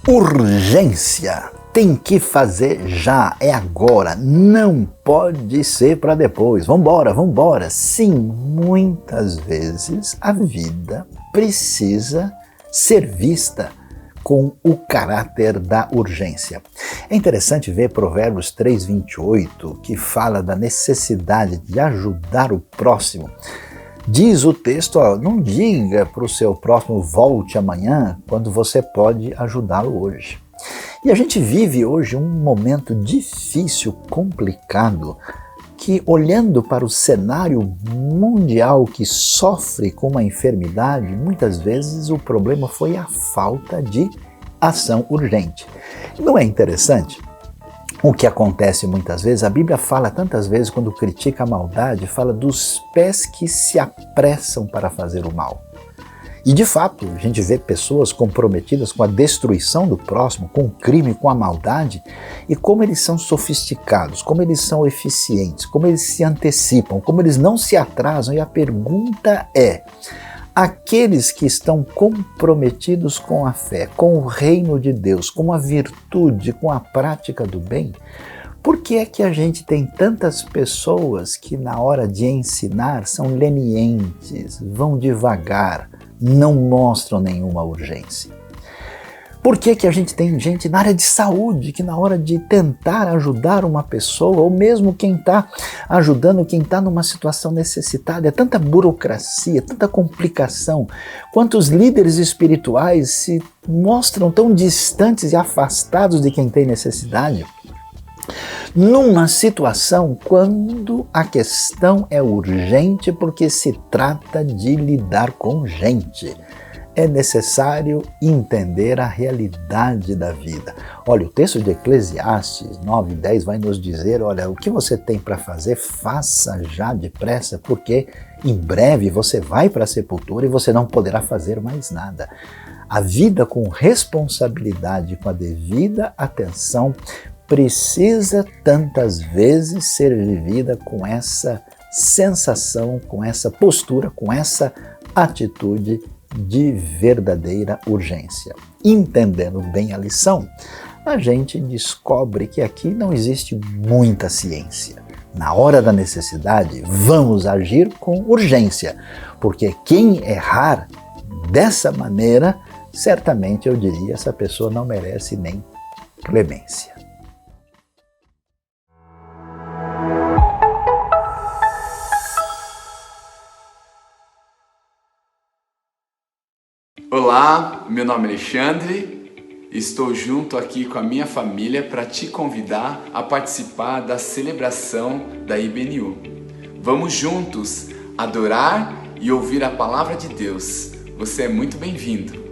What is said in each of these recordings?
Urgência! Tem que fazer já, é agora, não pode ser para depois. Vambora, vambora! Sim, muitas vezes a vida precisa ser vista com o caráter da urgência. É interessante ver Provérbios 3:28, que fala da necessidade de ajudar o próximo. Diz o texto, não diga para o seu próximo volte amanhã, quando você pode ajudá-lo hoje. E a gente vive hoje um momento difícil, complicado, que olhando para o cenário mundial que sofre com uma enfermidade, muitas vezes o problema foi a falta de ação urgente. Não é interessante? O que acontece muitas vezes, a Bíblia fala tantas vezes quando critica a maldade, fala dos pés que se apressam para fazer o mal. E de fato, a gente vê pessoas comprometidas com a destruição do próximo, com o crime, com a maldade, e como eles são sofisticados, como eles são eficientes, como eles se antecipam, como eles não se atrasam. E a pergunta é: aqueles que estão comprometidos com a fé, com o reino de Deus, com a virtude, com a prática do bem, por que é que a gente tem tantas pessoas que na hora de ensinar são lenientes, vão devagar, não mostram nenhuma urgência? Por que que a gente tem gente na área de saúde que na hora de tentar ajudar uma pessoa, ou mesmo quem está ajudando, quem está numa situação necessitada, é tanta burocracia, tanta complicação, quantos líderes espirituais se mostram tão distantes e afastados de quem tem necessidade? Numa situação quando a questão é urgente porque se trata de lidar com gente. É necessário entender a realidade da vida. Olha, o texto de Eclesiastes 9:10 vai nos dizer, olha, o que você tem para fazer, faça já depressa, porque em breve você vai para a sepultura e você não poderá fazer mais nada. A vida com responsabilidade, com a devida atenção, precisa tantas vezes ser vivida com essa sensação, com essa postura, com essa atitude de verdadeira urgência. Entendendo bem a lição, a gente descobre que aqui não existe muita ciência. Na hora da necessidade, vamos agir com urgência, porque quem errar dessa maneira, certamente eu diria, essa pessoa não merece nem clemência. Olá, meu nome é Alexandre, estou junto aqui com a minha família para te convidar a participar da celebração da IBNU. Vamos juntos adorar e ouvir a palavra de Deus. Você é muito bem-vindo.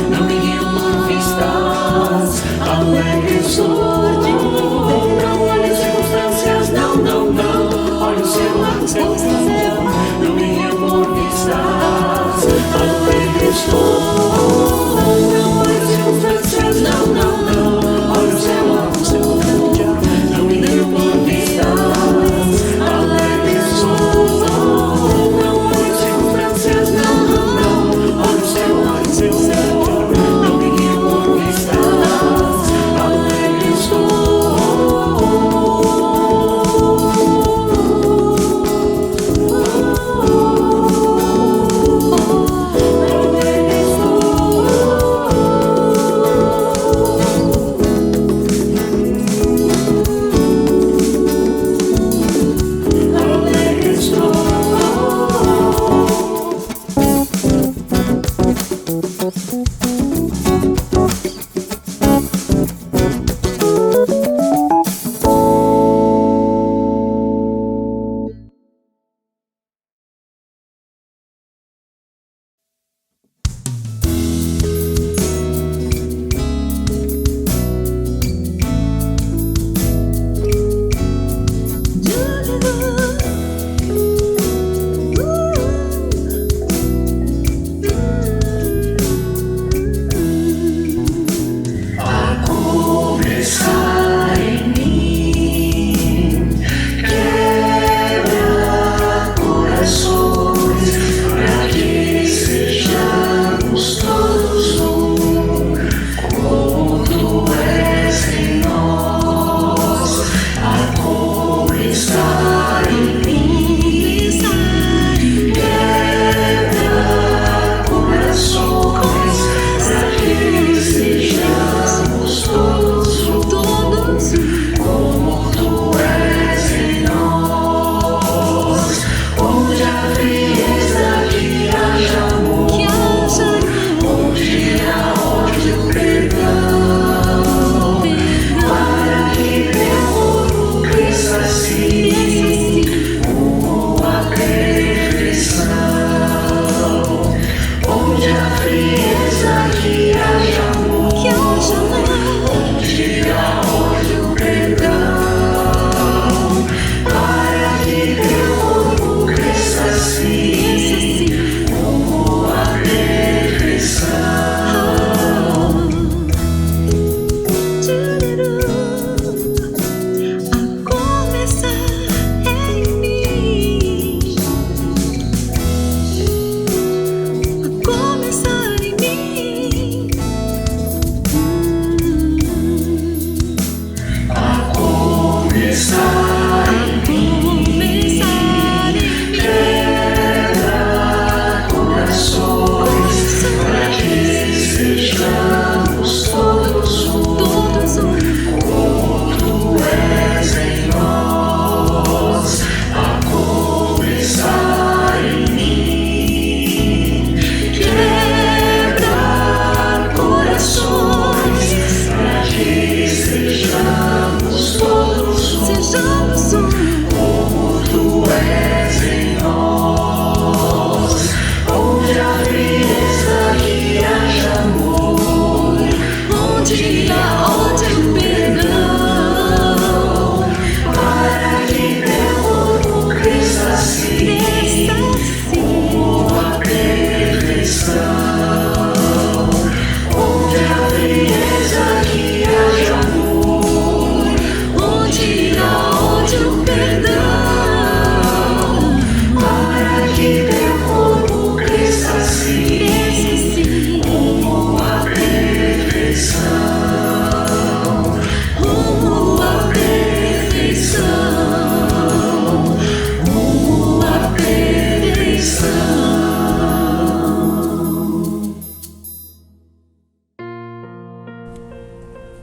não me guio por vistas alegres. Não olho circunstâncias, não, não, não. Olho o céu, não me guio por vistas alegres. Não olho circunstâncias, não, não, não. Olho o céu, não me guio por vistas alegres. Não olho circunstâncias, não, não, não. Olho o céu, não me guio por vistas alegres.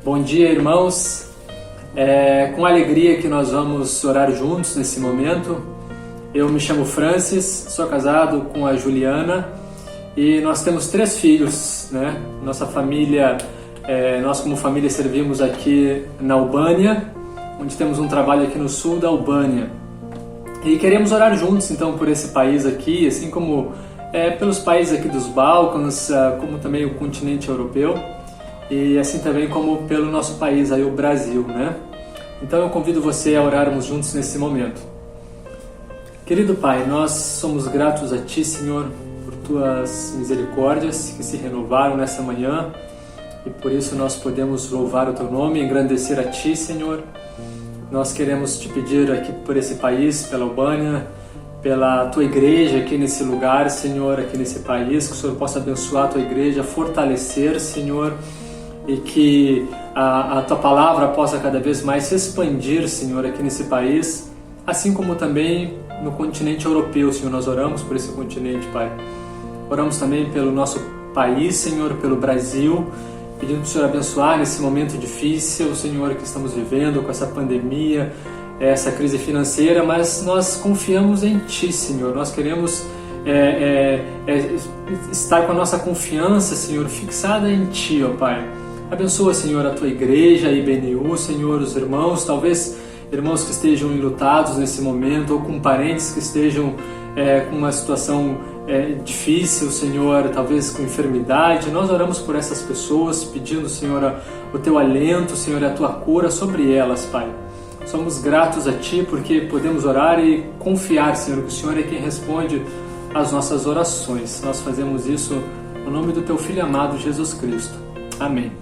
Bom dia, irmãos. É com alegria que nós vamos orar juntos nesse momento. Eu me chamo Francis, sou casado com a Juliana e nós temos 3 filhos, né? Nossa família, nós como família servimos aqui na Albânia, onde temos um trabalho aqui no sul da Albânia. E queremos orar juntos então por esse país aqui, assim como pelos países aqui dos Balcãs, como também o continente europeu, e assim também como pelo nosso país, aí, o Brasil, né? Então eu convido você a orarmos juntos nesse momento. Querido Pai, nós somos gratos a Ti, Senhor, por Tuas misericórdias que se renovaram nessa manhã, e por isso nós podemos louvar o Teu nome e engrandecer a Ti, Senhor. Nós queremos Te pedir aqui por esse país, pela Albânia, pela Tua igreja aqui nesse lugar, Senhor, aqui nesse país, que o Senhor possa abençoar a Tua igreja, fortalecer, Senhor, e que a Tua palavra possa cada vez mais se expandir, Senhor, aqui nesse país, assim como também no continente europeu, Senhor. Nós oramos por esse continente, Pai. Oramos também pelo nosso país, Senhor, pelo Brasil, pedindo para o Senhor abençoar nesse momento difícil, Senhor, que estamos vivendo com essa pandemia, essa crise financeira, mas nós confiamos em Ti, Senhor. Nós queremos estar com a nossa confiança, Senhor, fixada em Ti, ó Pai. Abençoa, Senhor, a Tua igreja, a IBNU, Senhor, os irmãos, talvez irmãos que estejam enlutados nesse momento, ou com parentes que estejam com uma situação difícil, Senhor, talvez com enfermidade. Nós oramos por essas pessoas, pedindo, Senhor, o Teu alento, Senhor, e a Tua cura sobre elas, Pai. Somos gratos a Ti porque podemos orar e confiar, Senhor, que o Senhor é quem responde às nossas orações. Nós fazemos isso no nome do Teu Filho amado, Jesus Cristo. Amém.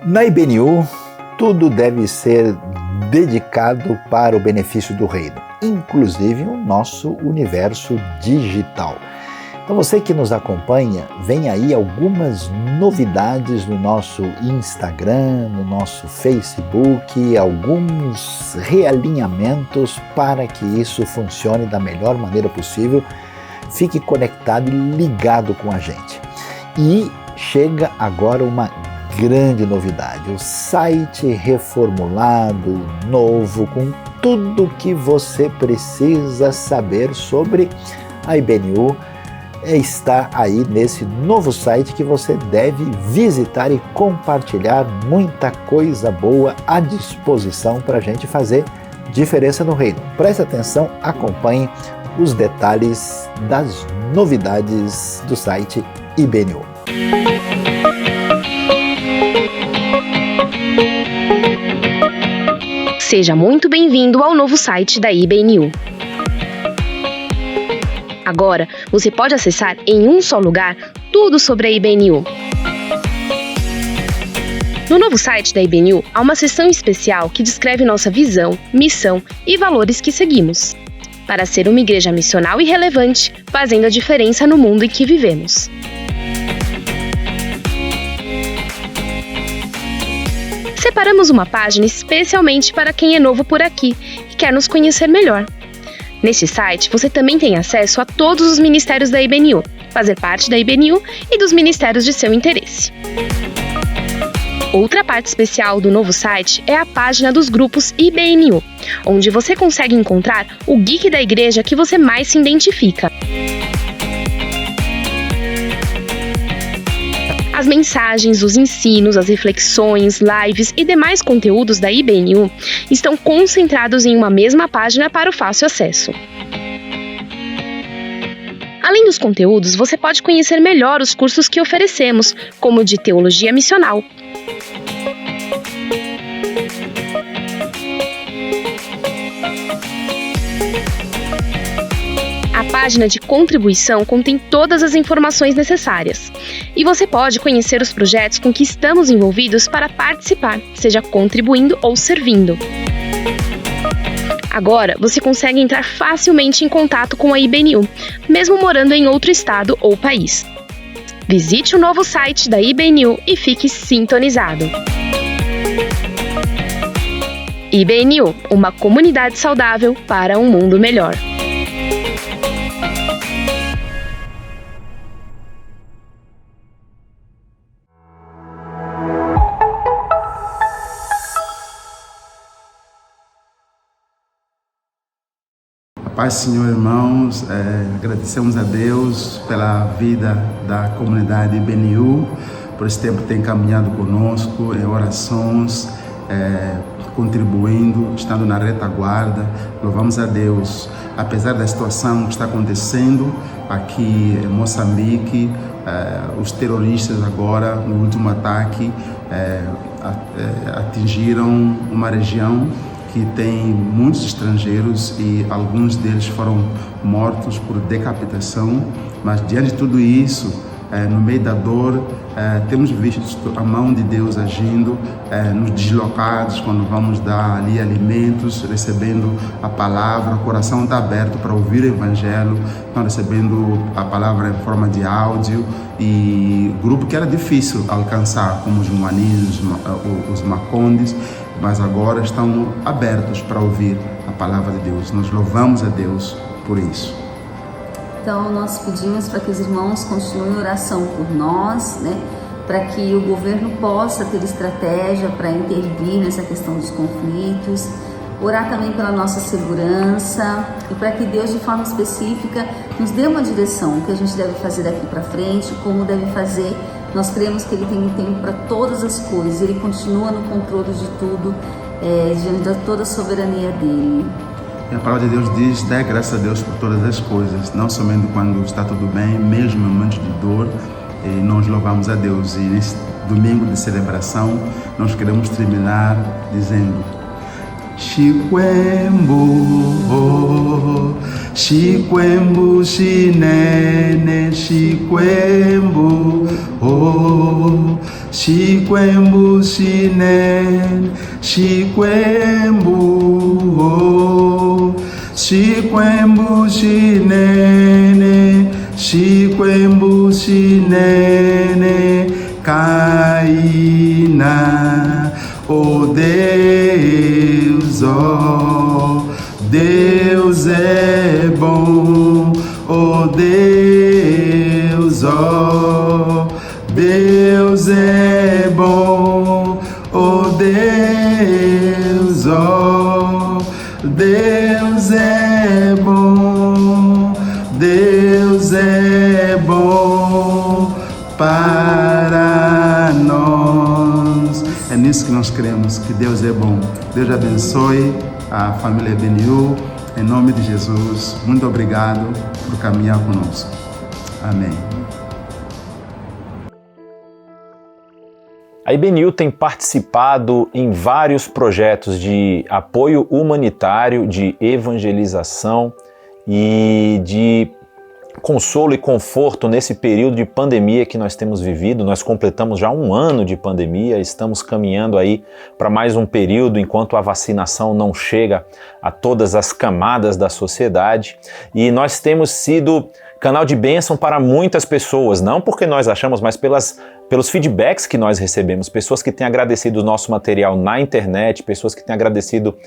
Na IBNU, tudo deve ser dedicado para o benefício do reino, inclusive o nosso universo digital. Então você que nos acompanha, vem aí algumas novidades no nosso Instagram, no nosso Facebook, alguns realinhamentos para que isso funcione da melhor maneira possível. Fique conectado e ligado com a gente. E chega agora uma grande novidade, o site reformulado, novo, com tudo que você precisa saber sobre a IBNU, está aí nesse novo site que você deve visitar e compartilhar. Muita coisa boa à disposição para a gente fazer diferença no reino. Preste atenção, acompanhe os detalhes das novidades do site IBNU. Seja muito bem-vindo ao novo site da IBNU. Agora, você pode acessar em um só lugar tudo sobre a IBNU. No novo site da IBNU, há uma seção especial que descreve nossa visão, missão e valores que seguimos, para ser uma igreja missional e relevante, fazendo a diferença no mundo em que vivemos. Separamos uma página especialmente para quem é novo por aqui e quer nos conhecer melhor. Neste site, você também tem acesso a todos os ministérios da IBNU, fazer parte da IBNU e dos ministérios de seu interesse. Outra parte especial do novo site é a página dos grupos IBNU, onde você consegue encontrar o geek da igreja que você mais se identifica. As mensagens, os ensinos, as reflexões, lives e demais conteúdos da IBNU estão concentrados em uma mesma página para o fácil acesso. Além dos conteúdos, você pode conhecer melhor os cursos que oferecemos, como o de Teologia Missional. A página de contribuição contém todas as informações necessárias. E você pode conhecer os projetos com que estamos envolvidos para participar, seja contribuindo ou servindo. Agora, você consegue entrar facilmente em contato com a IBNU, mesmo morando em outro estado ou país. Visite o novo site da IBNU e fique sintonizado. IBNU, uma comunidade saudável para um mundo melhor. Paz, Senhor, irmãos, agradecemos a Deus pela vida da comunidade IBNU, por esse tempo que tem caminhado conosco em orações, contribuindo, estando na retaguarda. Louvamos a Deus, apesar da situação que está acontecendo aqui em Moçambique, os terroristas agora, no último ataque, atingiram uma região que tem muitos estrangeiros e alguns deles foram mortos por decapitação, mas diante de tudo isso, no meio da dor, temos visto a mão de Deus agindo nos deslocados, quando vamos dar ali alimentos, recebendo a palavra, o coração está aberto para ouvir o Evangelho, estão recebendo a palavra em forma de áudio, e grupo que era difícil alcançar, como os Muanis, os Macondes, mas agora estão abertos para ouvir a palavra de Deus. Nós louvamos a Deus por isso. Então, nós pedimos para que os irmãos continuem oração por nós, para que o governo possa ter estratégia para intervir nessa questão dos conflitos, orar também pela nossa segurança e para que Deus, de forma específica, nos dê uma direção, o que a gente deve fazer daqui para frente, como deve fazer. Nós cremos que Ele tem um tempo para todas as coisas, Ele continua no controle de tudo, diante de toda a soberania dEle. E a palavra de Deus diz: dê graças a Deus por todas as coisas, não somente quando está tudo bem, mesmo em momentos de dor. E nós louvamos a Deus. E nesse domingo de celebração, nós queremos terminar dizendo: Chikwembu, Chikwembu, Chinene, Chikwembu, Shikwembu shinen, shikwembu, shikwembu shinene, shikwembu shinene, Caína, oh Deus, oh Deus é bom, oh Deus, oh Deus é bom, oh Deus, oh Deus é bom, Deus é bom para nós. É nisso que nós cremos, que Deus é bom. Deus abençoe a família EBNU, em nome de Jesus. Muito obrigado por caminhar conosco. Amém. A IBNU tem participado em vários projetos de apoio humanitário, de evangelização e de consolo e conforto nesse período de pandemia que nós temos vivido. Nós completamos já 1 ano de pandemia, estamos caminhando aí para mais um período enquanto a vacinação não chega a todas as camadas da sociedade, e nós temos sido canal de bênção para muitas pessoas, não porque nós achamos, mas pelos feedbacks que nós recebemos, pessoas que têm agradecido o nosso material na internet, pessoas que têm agradecido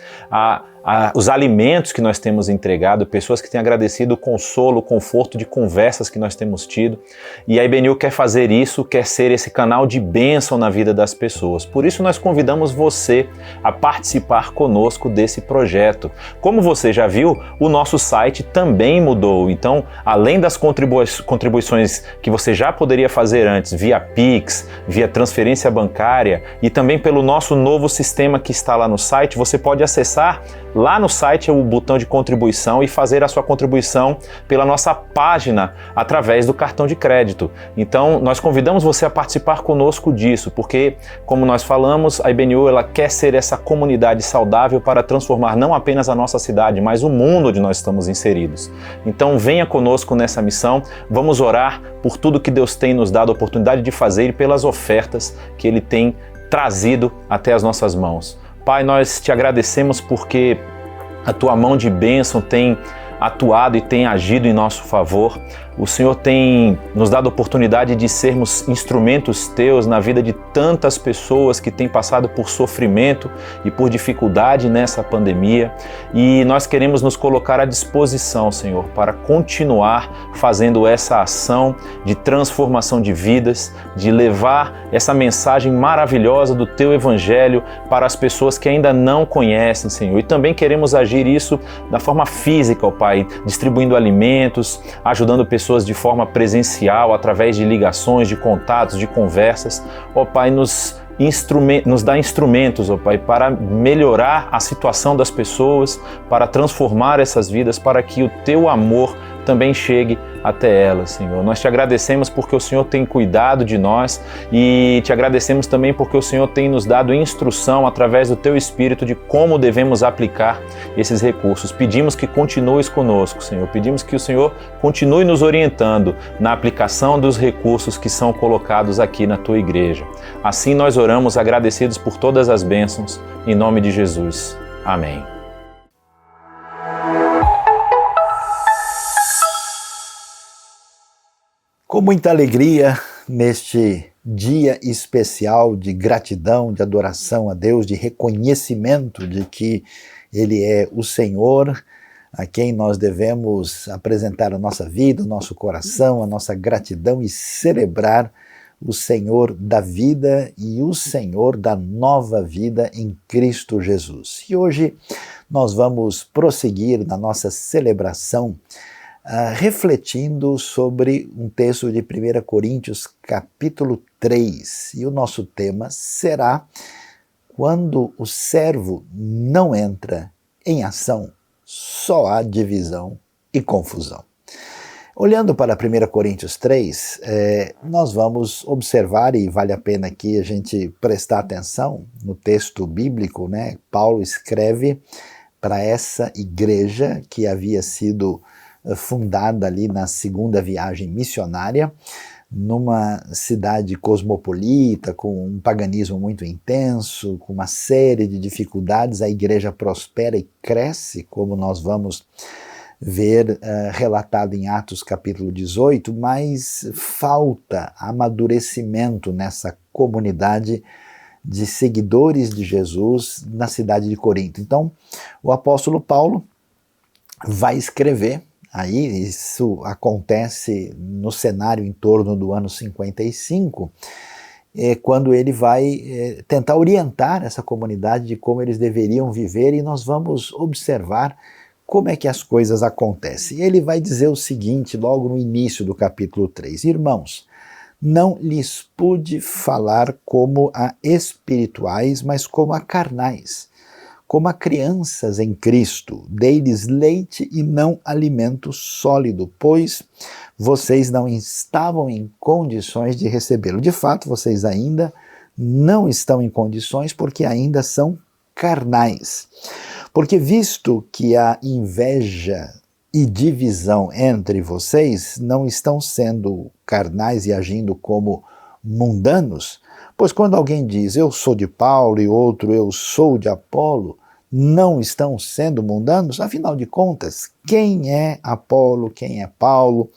os alimentos que nós temos entregado, pessoas que têm agradecido o consolo, o conforto de conversas que nós temos tido. E a IBNU quer fazer isso, quer ser esse canal de bênção na vida das pessoas. Por isso nós convidamos você a participar conosco desse projeto. Como você já viu, o nosso site também mudou. Então, além das contribuições que você já poderia fazer antes, via Pix, via transferência bancária e também pelo nosso novo sistema que está lá no site, você pode acessar lá no site o botão de contribuição e fazer a sua contribuição pela nossa página através do cartão de crédito. Então, nós convidamos você a participar conosco disso, porque, como nós falamos, a IBNU ela quer ser essa comunidade saudável para transformar não apenas a nossa cidade, mas o mundo onde nós estamos inseridos. Então, venha conosco nessa missão, vamos orar por tudo que Deus tem nos dado a oportunidade de fazer e pelas ofertas que Ele tem trazido até as nossas mãos. Pai, nós te agradecemos porque a tua mão de bênção tem atuado e tem agido em nosso favor. O Senhor tem nos dado a oportunidade de sermos instrumentos teus na vida de tantas pessoas que têm passado por sofrimento e por dificuldade nessa pandemia. E nós queremos nos colocar à disposição, Senhor, para continuar fazendo essa ação de transformação de vidas, de levar essa mensagem maravilhosa do teu evangelho para as pessoas que ainda não conhecem, Senhor. E também queremos agir isso da forma física, ó Pai, distribuindo alimentos, ajudando pessoas de forma presencial, através de ligações, de contatos, de conversas. Ó Pai, nos dá instrumentos, ó Pai, para melhorar a situação das pessoas, para transformar essas vidas, para que o Teu amor também chegue até elas, Senhor. Nós te agradecemos porque o Senhor tem cuidado de nós e te agradecemos também porque o Senhor tem nos dado instrução através do Teu Espírito de como devemos aplicar esses recursos. Pedimos que continues conosco, Senhor. Pedimos que o Senhor continue nos orientando na aplicação dos recursos que são colocados aqui na Tua igreja. Assim nós oramos agradecidos por todas as bênçãos, em nome de Jesus. Amém. Com muita alegria, neste dia especial de gratidão, de adoração a Deus, de reconhecimento de que Ele é o Senhor, a quem nós devemos apresentar a nossa vida, o nosso coração, a nossa gratidão e celebrar o Senhor da vida e o Senhor da nova vida em Cristo Jesus. E hoje nós vamos prosseguir na nossa celebração refletindo sobre um texto de 1 Coríntios capítulo 3, e o nosso tema será: quando o servo não entra em ação, só há divisão e confusão. Olhando para 1 Coríntios 3, nós vamos observar, e vale a pena aqui a gente prestar atenção no texto bíblico, né? Paulo escreve para essa igreja que havia sido fundada ali na segunda viagem missionária, numa cidade cosmopolita, com um paganismo muito intenso, com uma série de dificuldades, a igreja prospera e cresce, como nós vamos ver relatado em Atos capítulo 18, mas falta amadurecimento nessa comunidade de seguidores de Jesus na cidade de Corinto. Então, o apóstolo Paulo vai escrever, aí isso acontece no cenário em torno do ano 55, quando ele vai tentar orientar essa comunidade de como eles deveriam viver, e nós vamos observar como é que as coisas acontecem. Ele vai dizer o seguinte, logo no início do capítulo 3, irmãos, não lhes pude falar como a espirituais, mas como a carnais, como a crianças em Cristo. Dei-lhes leite e não alimento sólido, pois vocês não estavam em condições de recebê-lo. De fato, vocês ainda não estão em condições porque ainda são carnais. Porque visto que a inveja e divisão entre vocês não estão sendo carnais e agindo como mundanos, pois quando alguém diz eu sou de Paulo e outro eu sou de Apolo, não estão sendo mundanos? Afinal de contas, quem é Apolo, quem é Paulo?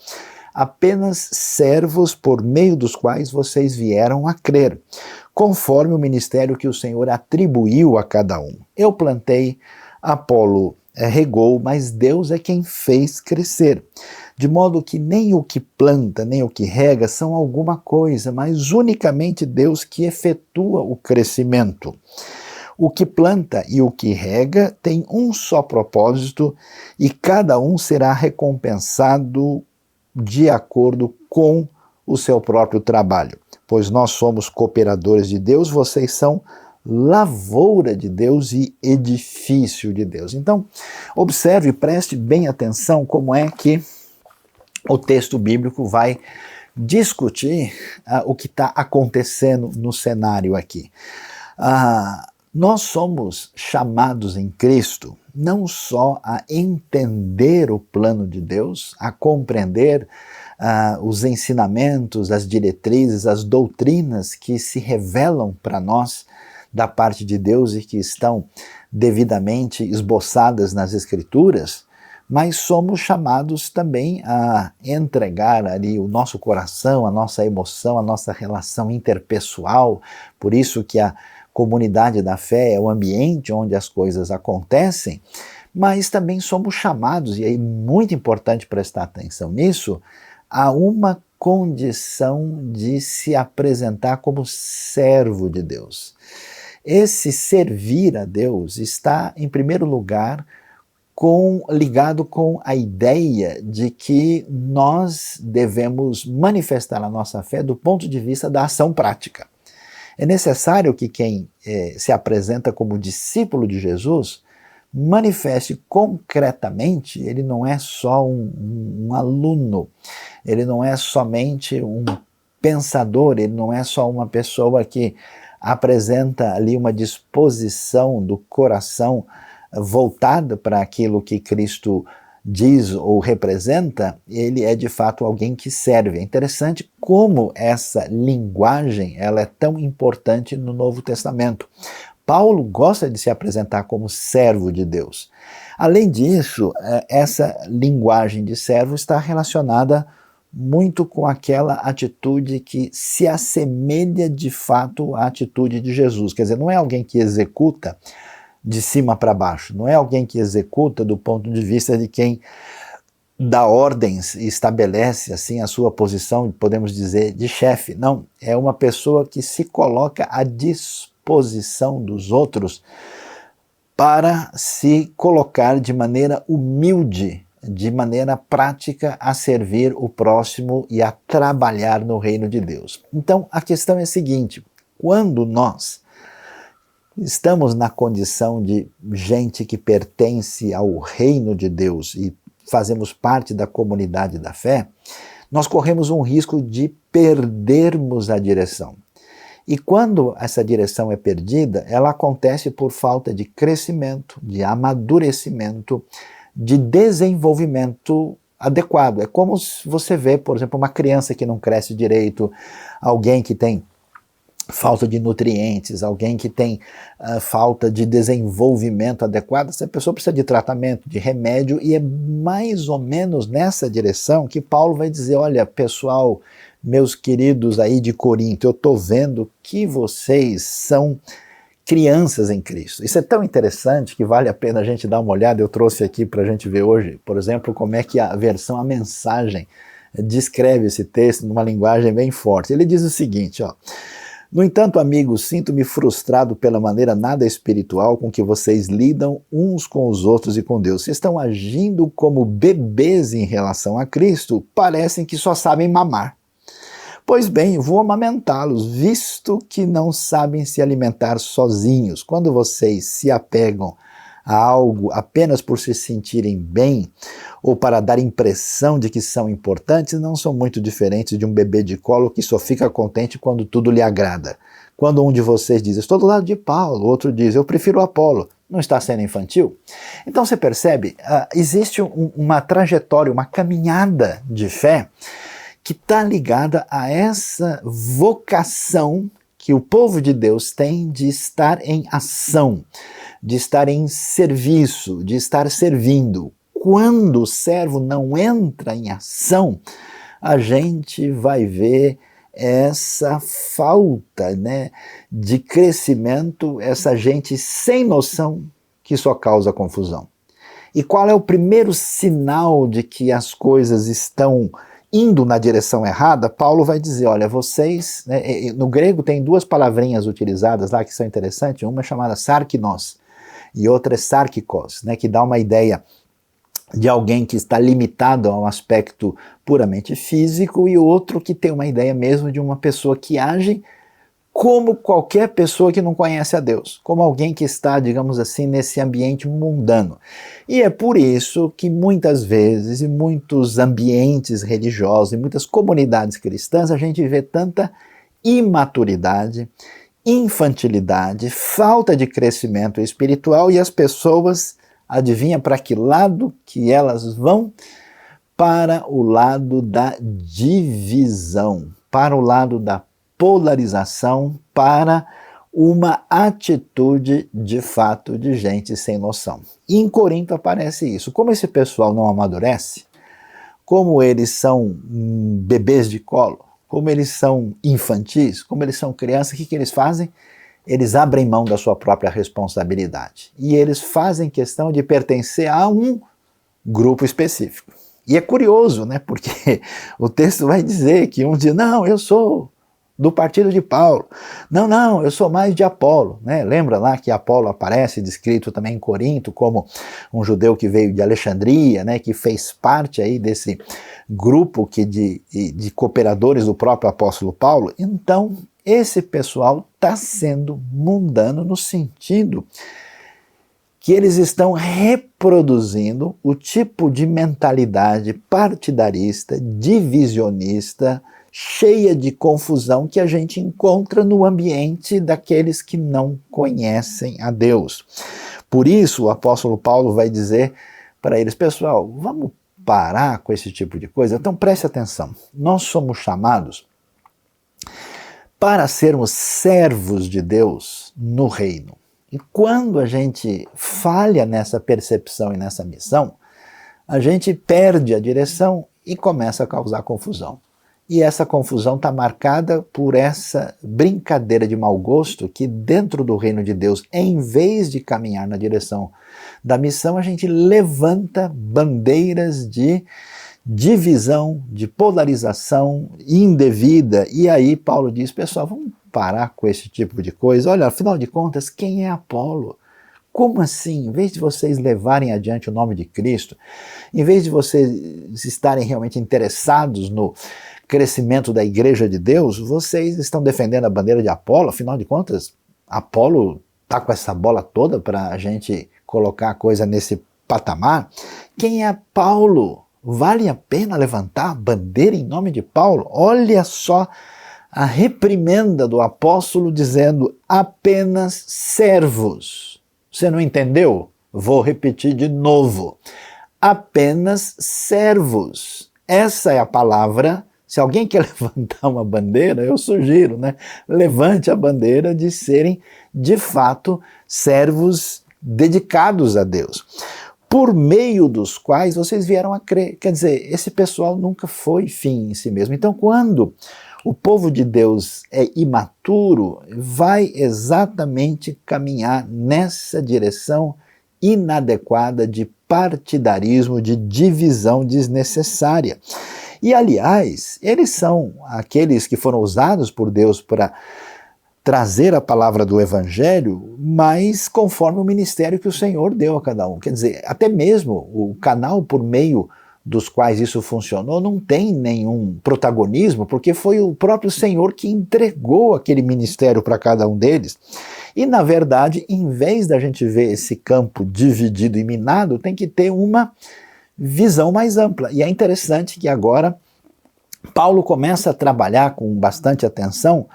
Apenas servos por meio dos quais vocês vieram a crer, conforme o ministério que o Senhor atribuiu a cada um. Eu plantei, Apolo regou, mas Deus é quem fez crescer. De modo que nem o que planta, nem o que rega são alguma coisa, mas unicamente Deus que efetua o crescimento. O que planta e o que rega tem um só propósito e cada um será recompensado de acordo com o seu próprio trabalho. Pois nós somos cooperadores de Deus, vocês são lavoura de Deus e edifício de Deus. Então, observe e preste bem atenção como é que o texto bíblico vai discutir o que está acontecendo no cenário aqui. Nós somos chamados em Cristo não só a entender o plano de Deus, a compreender os ensinamentos, as diretrizes, as doutrinas que se revelam para nós da parte de Deus e que estão devidamente esboçadas nas Escrituras, mas somos chamados também a entregar ali o nosso coração, a nossa emoção, a nossa relação interpessoal. Por isso que a comunidade da fé é o ambiente onde as coisas acontecem, mas também somos chamados, e aí muito importante prestar atenção nisso, a uma condição de se apresentar como servo de Deus. Esse servir a Deus está, em primeiro lugar, ligado com a ideia de que nós devemos manifestar a nossa fé do ponto de vista da ação prática. É necessário que quem se apresenta como discípulo de Jesus manifeste concretamente, ele não é só um aluno, ele não é somente um pensador, ele não é só uma pessoa que apresenta ali uma disposição do coração voltada para aquilo que Cristo diz ou representa, ele é de fato alguém que serve. É interessante como essa linguagem ela é tão importante no Novo Testamento. Paulo gosta de se apresentar como servo de Deus. Além disso, essa linguagem de servo está relacionada muito com aquela atitude que se assemelha de fato à atitude de Jesus. Quer dizer, não é alguém que executa de cima para baixo, não é alguém que executa do ponto de vista de quem dá ordens e estabelece assim a sua posição, podemos dizer, de chefe. Não, é uma pessoa que se coloca à disposição dos outros para se colocar de maneira humilde, de maneira prática a servir o próximo e a trabalhar no reino de Deus. Então a questão é a seguinte: quando nós estamos na condição de gente que pertence ao reino de Deus e fazemos parte da comunidade da fé, nós corremos um risco de perdermos a direção. E quando essa direção é perdida, ela acontece por falta de crescimento, de amadurecimento, de desenvolvimento adequado. É como se você vê, por exemplo, uma criança que não cresce direito, alguém que tem falta de nutrientes, alguém que tem falta de desenvolvimento adequado. Essa pessoa precisa de tratamento, de remédio, e é mais ou menos nessa direção que Paulo vai dizer: olha, pessoal, meus queridos aí de Corinto, eu estou vendo que vocês são crianças em Cristo. Isso é tão interessante que vale a pena a gente dar uma olhada. Eu trouxe aqui para a gente ver hoje, por exemplo, como é que a Mensagem descreve esse texto numa linguagem bem forte. Ele diz o seguinte, ó: no entanto, amigos, sinto-me frustrado pela maneira nada espiritual com que vocês lidam uns com os outros e com Deus. Vocês estão agindo como bebês em relação a Cristo, parecem que só sabem mamar. Pois bem, vou amamentá-los, visto que não sabem se alimentar sozinhos. Quando vocês se apegam a algo apenas por se sentirem bem ou para dar impressão de que são importantes, não são muito diferentes de um bebê de colo que só fica contente quando tudo lhe agrada. Quando um de vocês diz, estou do lado de Paulo, outro diz, eu prefiro Apolo, não está sendo infantil? Então você percebe, existe uma trajetória, uma caminhada de fé que está ligada a essa vocação que o povo de Deus tem de estar em ação, de estar em serviço, de estar servindo. Quando o servo não entra em ação, a gente vai ver essa falta, né, de crescimento, essa gente sem noção que só causa confusão. E qual é o primeiro sinal de que as coisas estão indo na direção errada? Paulo vai dizer, olha, vocês, né, no grego tem duas palavrinhas utilizadas lá que são interessantes, uma é chamada sarkinos e outra é sarkikos, né, que dá uma ideia de alguém que está limitado a um aspecto puramente físico, e outro que tem uma ideia mesmo de uma pessoa que age como qualquer pessoa que não conhece a Deus, como alguém que está, digamos assim, nesse ambiente mundano. E é por isso que muitas vezes, em muitos ambientes religiosos, em muitas comunidades cristãs, a gente vê tanta imaturidade, infantilidade, falta de crescimento espiritual, e as pessoas, adivinha para que lado que elas vão? Para o lado da divisão, para o lado da polarização, para uma atitude de fato de gente sem noção. E em Corinto aparece isso. Como esse pessoal não amadurece, como eles são bebês de colo, como eles são infantis, como eles são crianças, o que eles fazem? Eles abrem mão da sua própria responsabilidade. E eles fazem questão de pertencer a um grupo específico. E é curioso, né? Porque o texto vai dizer que um diz, não, eu sou do partido de Paulo. Não, eu sou mais de Apolo, né? Lembra lá que Apolo aparece descrito também em Corinto como um judeu que veio de Alexandria, né? Que fez parte aí desse grupo de cooperadores do próprio apóstolo Paulo. Então, esse pessoal está sendo mundano no sentido que eles estão reproduzindo o tipo de mentalidade partidarista, divisionista, cheia de confusão que a gente encontra no ambiente daqueles que não conhecem a Deus. Por isso o apóstolo Paulo vai dizer para eles, pessoal, vamos parar com esse tipo de coisa? Então preste atenção, nós somos chamados para sermos servos de Deus no reino. E quando a gente falha nessa percepção e nessa missão, a gente perde a direção e começa a causar confusão. E essa confusão está marcada por essa brincadeira de mau gosto que dentro do reino de Deus, em vez de caminhar na direção da missão, a gente levanta bandeiras de divisão, de polarização indevida. E aí Paulo diz, pessoal, vamos parar com esse tipo de coisa. Olha, afinal de contas, quem é Apolo? Como assim? Em vez de vocês levarem adiante o nome de Cristo, em vez de vocês estarem realmente interessados no crescimento da igreja de Deus, vocês estão defendendo a bandeira de Apolo. Afinal de contas, Apolo está com essa bola toda para a gente colocar a coisa nesse patamar. Quem é Paulo? Vale a pena levantar a bandeira em nome de Paulo? Olha só a reprimenda do apóstolo dizendo apenas servos. Você não entendeu? Vou repetir de novo. apenas servos. Essa é a palavra. Se alguém quer levantar uma bandeira, eu sugiro, né? Levante a bandeira de serem, de fato, servos dedicados a Deus, por meio dos quais vocês vieram a crer. Quer dizer, esse pessoal nunca foi fim em si mesmo. Então, quando o povo de Deus é imaturo, vai exatamente caminhar nessa direção inadequada de partidarismo, de divisão desnecessária. E, aliás, eles são aqueles que foram usados por Deus para trazer a palavra do Evangelho, mas conforme o ministério que o Senhor deu a cada um. Quer dizer, até mesmo o canal por meio dos quais isso funcionou não tem nenhum protagonismo, porque foi o próprio Senhor que entregou aquele ministério para cada um deles. E, na verdade, em vez da gente ver esse campo dividido e minado, tem que ter uma visão mais ampla. E é interessante que agora Paulo começa a trabalhar com bastante atenção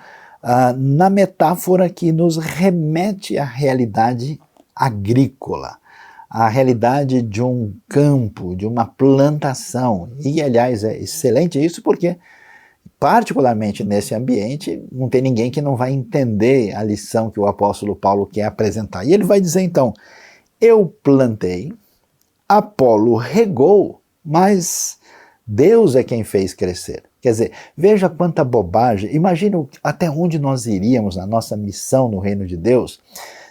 na metáfora que nos remete à realidade agrícola, à realidade de um campo, de uma plantação. E, aliás, é excelente isso porque, particularmente nesse ambiente, não tem ninguém que não vai entender a lição que o apóstolo Paulo quer apresentar. E ele vai dizer, então, eu plantei, Apolo regou, mas Deus é quem fez crescer. Quer dizer, veja quanta bobagem. Imagina até onde nós iríamos na nossa missão no reino de Deus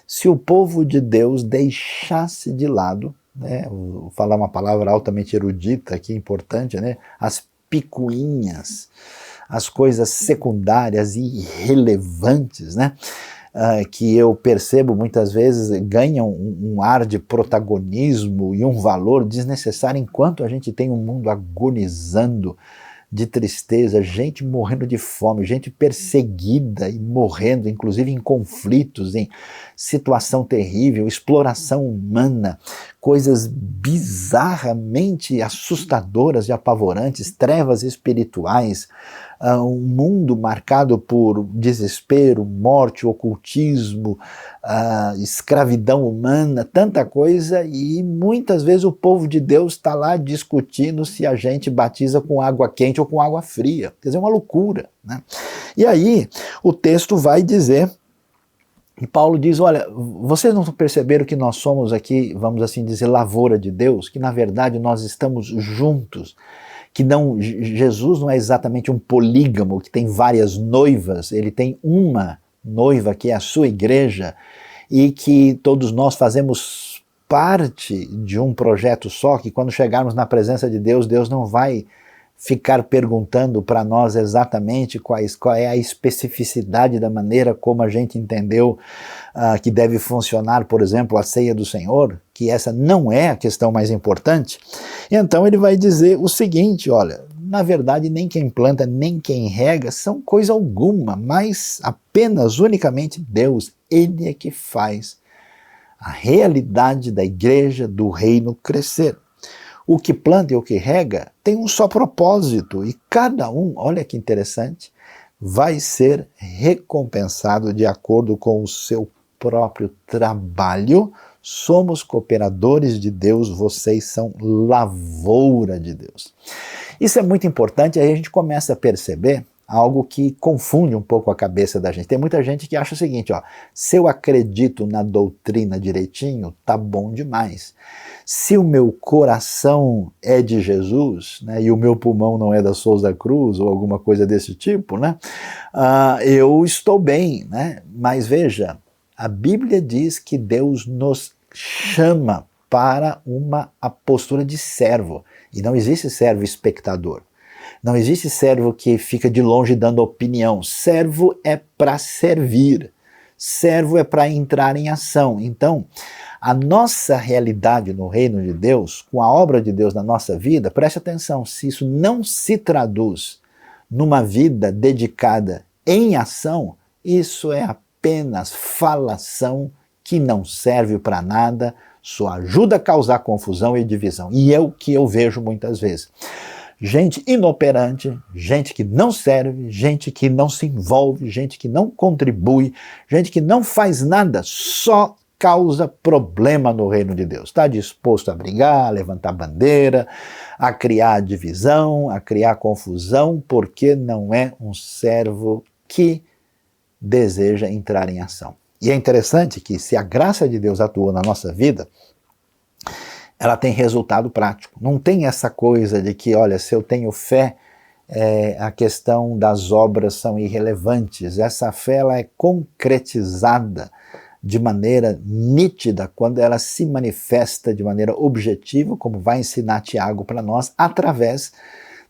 se o povo de Deus deixasse de lado, né, vou falar uma palavra altamente erudita aqui, importante, né, as picuinhas, as coisas secundárias e irrelevantes, né, que eu percebo muitas vezes ganham um ar de protagonismo e um valor desnecessário enquanto a gente tem um mundo agonizando de tristeza, gente morrendo de fome, gente perseguida e morrendo, inclusive em conflitos, em situação terrível, exploração humana, coisas bizarramente assustadoras e apavorantes, trevas espirituais, um mundo marcado por desespero, morte, ocultismo, escravidão humana, tanta coisa, e muitas vezes o povo de Deus está lá discutindo se a gente batiza com água quente ou com água fria. Quer dizer, é uma loucura, né? E aí o texto vai dizer, e Paulo diz, olha, vocês não perceberam que nós somos aqui, vamos assim dizer, lavoura de Deus, que na verdade nós estamos juntos, que não, Jesus não é exatamente um polígamo que tem várias noivas, ele tem uma noiva que é a sua igreja e que todos nós fazemos parte de um projeto só, que quando chegarmos na presença de Deus, Deus não vai ficar perguntando para nós exatamente qual é a especificidade da maneira como a gente entendeu que deve funcionar, por exemplo, a ceia do Senhor, que essa não é a questão mais importante. Então ele vai dizer o seguinte, olha, na verdade nem quem planta nem quem rega são coisa alguma, mas apenas, unicamente Deus, Ele é que faz a realidade da igreja, do reino crescer. O que planta e o que rega tem um só propósito e cada um, olha que interessante, vai ser recompensado de acordo com o seu próprio trabalho. Somos cooperadores de Deus, vocês são lavoura de Deus. Isso é muito importante, aí a gente começa a perceber algo que confunde um pouco a cabeça da gente. Tem muita gente que acha o seguinte, ó, se eu acredito na doutrina direitinho, tá bom demais. Se o meu coração é de Jesus, né, e o meu pulmão não é da Souza Cruz ou alguma coisa desse tipo, né, eu estou bem, né? Mas veja, a Bíblia diz que Deus nos chama para a postura de servo. E não existe servo espectador. Não existe servo que fica de longe dando opinião. Servo é para servir. Servo é para entrar em ação. Então, a nossa realidade no reino de Deus, com a obra de Deus na nossa vida, preste atenção, se isso não se traduz numa vida dedicada em ação, isso é apenas falação que não serve para nada, só ajuda a causar confusão e divisão. E é o que eu vejo muitas vezes. Gente inoperante, gente que não serve, gente que não se envolve, gente que não contribui, gente que não faz nada, só causa problema no reino de Deus. Está disposto a brigar, a levantar bandeira, a criar divisão, a criar confusão, porque não é um servo que deseja entrar em ação. E é interessante que se a graça de Deus atua na nossa vida, ela tem resultado prático. Não tem essa coisa de que, olha, se eu tenho fé, a questão das obras são irrelevantes. Essa fé ela é concretizada de maneira nítida quando ela se manifesta de maneira objetiva, como vai ensinar Tiago para nós, através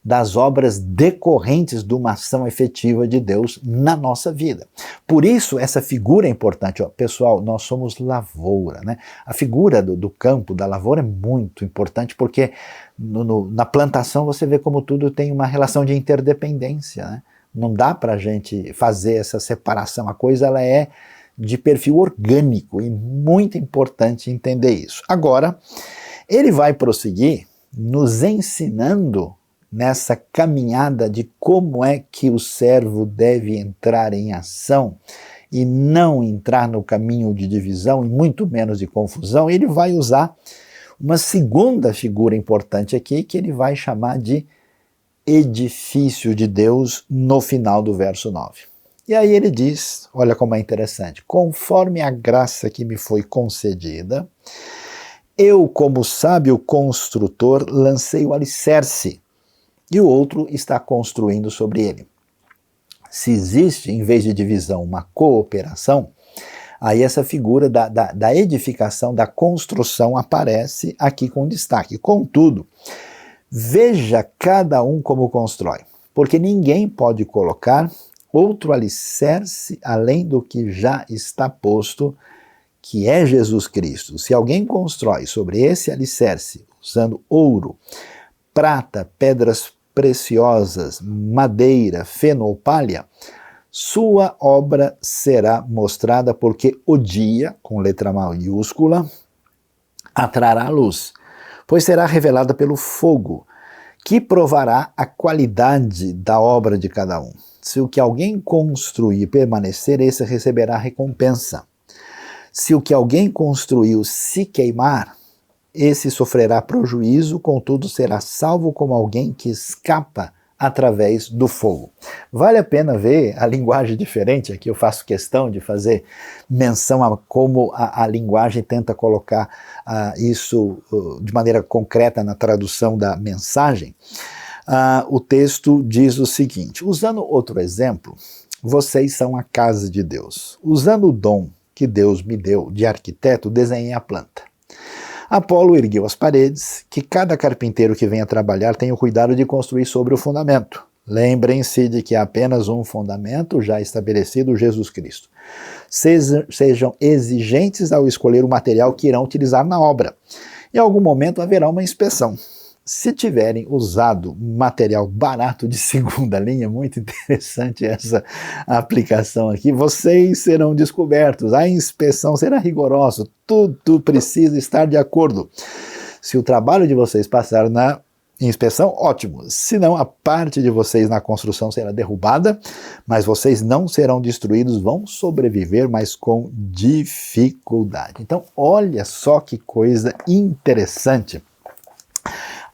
das obras decorrentes de uma ação efetiva de Deus na nossa vida. Por isso, essa figura é importante. Pessoal, nós somos lavoura, né? A figura do campo, da lavoura, é muito importante, porque na plantação você vê como tudo tem uma relação de interdependência, né? Não dá para a gente fazer essa separação. A coisa ela é de perfil orgânico e muito importante entender isso. Agora, ele vai prosseguir nos ensinando nessa caminhada de como é que o servo deve entrar em ação e não entrar no caminho de divisão e muito menos de confusão. Ele vai usar uma segunda figura importante aqui que ele vai chamar de edifício de Deus no final do verso 9. E aí ele diz, olha como é interessante, conforme a graça que me foi concedida, eu, como sábio construtor, lancei o alicerce, e o outro está construindo sobre ele. Se existe, em vez de divisão, uma cooperação, aí essa figura da edificação, da construção aparece aqui com destaque. Contudo, veja cada um como constrói, porque ninguém pode colocar outro alicerce além do que já está posto, que é Jesus Cristo. Se alguém constrói sobre esse alicerce, usando ouro, prata, pedras preciosas, madeira, feno ou palha, sua obra será mostrada, porque o dia, com letra maiúscula, atrará a luz, pois será revelada pelo fogo, que provará a qualidade da obra de cada um. Se o que alguém construir permanecer, esse receberá recompensa. Se o que alguém construiu se queimar, esse sofrerá prejuízo, contudo será salvo como alguém que escapa através do fogo. Vale a pena ver a linguagem diferente, aqui eu faço questão de fazer menção a como a linguagem tenta colocar isso de maneira concreta na tradução da mensagem. O texto diz o seguinte, usando outro exemplo, vocês são a casa de Deus. Usando o dom que Deus me deu de arquiteto, desenhei a planta. Apolo ergueu as paredes, que cada carpinteiro que venha trabalhar tenha o cuidado de construir sobre o fundamento. Lembrem-se de que há apenas um fundamento já estabelecido, Jesus Cristo. Sejam exigentes ao escolher o material que irão utilizar na obra. Em algum momento haverá uma inspeção. Se tiverem usado material barato de segunda linha, muito interessante essa aplicação aqui, vocês serão descobertos, a inspeção será rigorosa, tudo precisa estar de acordo. Se o trabalho de vocês passar na inspeção, ótimo, senão a parte de vocês na construção será derrubada, mas vocês não serão destruídos, vão sobreviver, mas com dificuldade. Então, olha só que coisa interessante.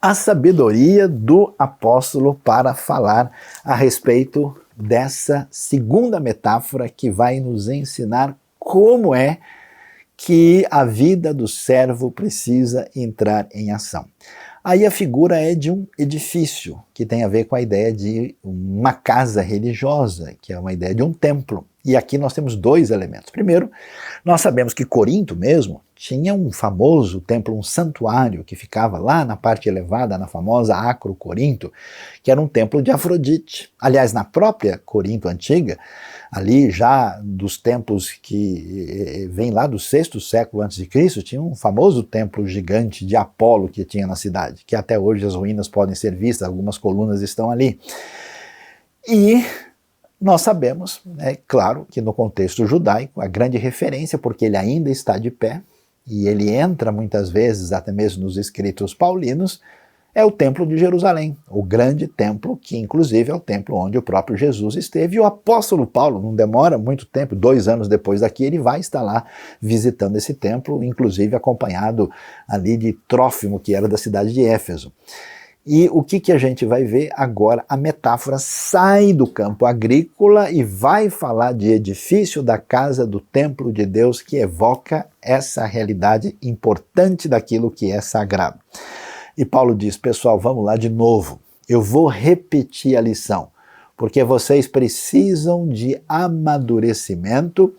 A sabedoria do apóstolo para falar a respeito dessa segunda metáfora que vai nos ensinar como é que a vida do servo precisa entrar em ação. Aí a figura é de um edifício, que tem a ver com a ideia de uma casa religiosa, que é uma ideia de um templo. E aqui nós temos dois elementos. Primeiro, nós sabemos que Corinto mesmo tinha um famoso templo, um santuário, que ficava lá na parte elevada, na famosa Acro Corinto, que era um templo de Afrodite. Aliás, na própria Corinto antiga, ali já dos tempos que vem lá do 6º século a.C., tinha um famoso templo gigante de Apolo que tinha na cidade, que até hoje as ruínas podem ser vistas, algumas colunas estão ali. E nós sabemos, claro, que no contexto judaico, a grande referência, porque ele ainda está de pé, e ele entra muitas vezes, até mesmo nos escritos paulinos, é o templo de Jerusalém, o grande templo que inclusive é o templo onde o próprio Jesus esteve, e o apóstolo Paulo, não demora muito tempo, 2 anos depois daqui, ele vai estar lá visitando esse templo, inclusive acompanhado ali de Trófimo, que era da cidade de Éfeso. E o que a gente vai ver agora? A metáfora sai do campo agrícola e vai falar de edifício da casa do templo de Deus, que evoca essa realidade importante daquilo que é sagrado. E Paulo diz, pessoal, vamos lá de novo. Eu vou repetir a lição, porque vocês precisam de amadurecimento,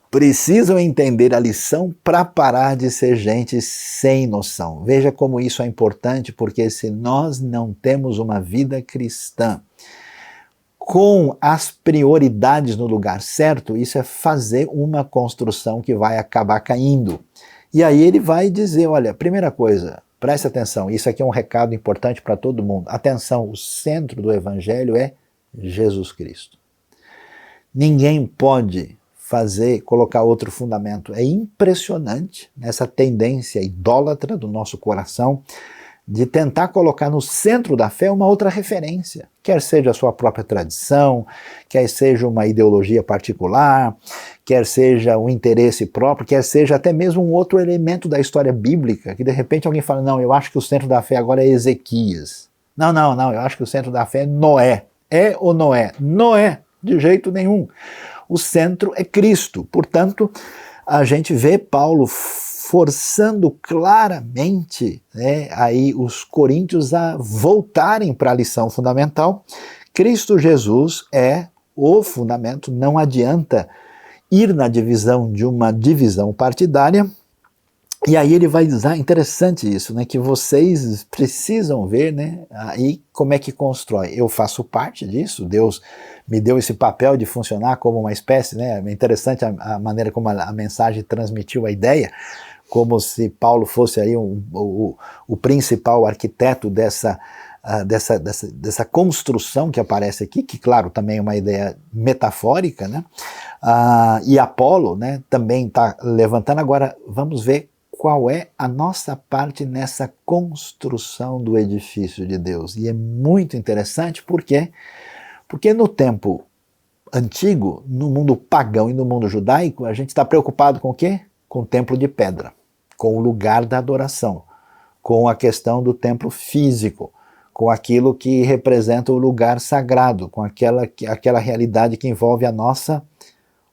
precisam entender a lição para parar de ser gente sem noção. Veja como isso é importante, porque se nós não temos uma vida cristã com as prioridades no lugar certo, isso é fazer uma construção que vai acabar caindo. E aí ele vai dizer, olha, primeira coisa, preste atenção, isso aqui é um recado importante para todo mundo. Atenção, o centro do evangelho é Jesus Cristo. Ninguém pode colocar outro fundamento. É impressionante essa tendência idólatra do nosso coração de tentar colocar no centro da fé uma outra referência, quer seja a sua própria tradição, quer seja uma ideologia particular, quer seja um interesse próprio, quer seja até mesmo um outro elemento da história bíblica, que de repente alguém fala, não, eu acho que o centro da fé agora é Ezequias. Não, eu acho que o centro da fé é Noé. É ou não é? Não é, de jeito nenhum. O centro é Cristo. Portanto, a gente vê Paulo forçando claramente, né, aí os coríntios a voltarem para a lição fundamental. Cristo Jesus é o fundamento, não adianta ir na divisão de uma divisão partidária. E aí ele vai dizer, interessante isso, né, que vocês precisam ver, né, aí como é que constrói. Eu faço parte disso, Deus me deu esse papel de funcionar como uma espécie, né, é interessante a maneira como a mensagem transmitiu a ideia, como se Paulo fosse aí o principal arquiteto dessa construção que aparece aqui, que claro, também é uma ideia metafórica, né, e Apolo, né, também está levantando. Agora vamos ver qual é a nossa parte nessa construção do edifício de Deus. E é muito interessante porque no tempo antigo, no mundo pagão e no mundo judaico, a gente está preocupado com o quê? Com o templo de pedra, com o lugar da adoração, com a questão do templo físico, com aquilo que representa o lugar sagrado, com aquela realidade que envolve a nossa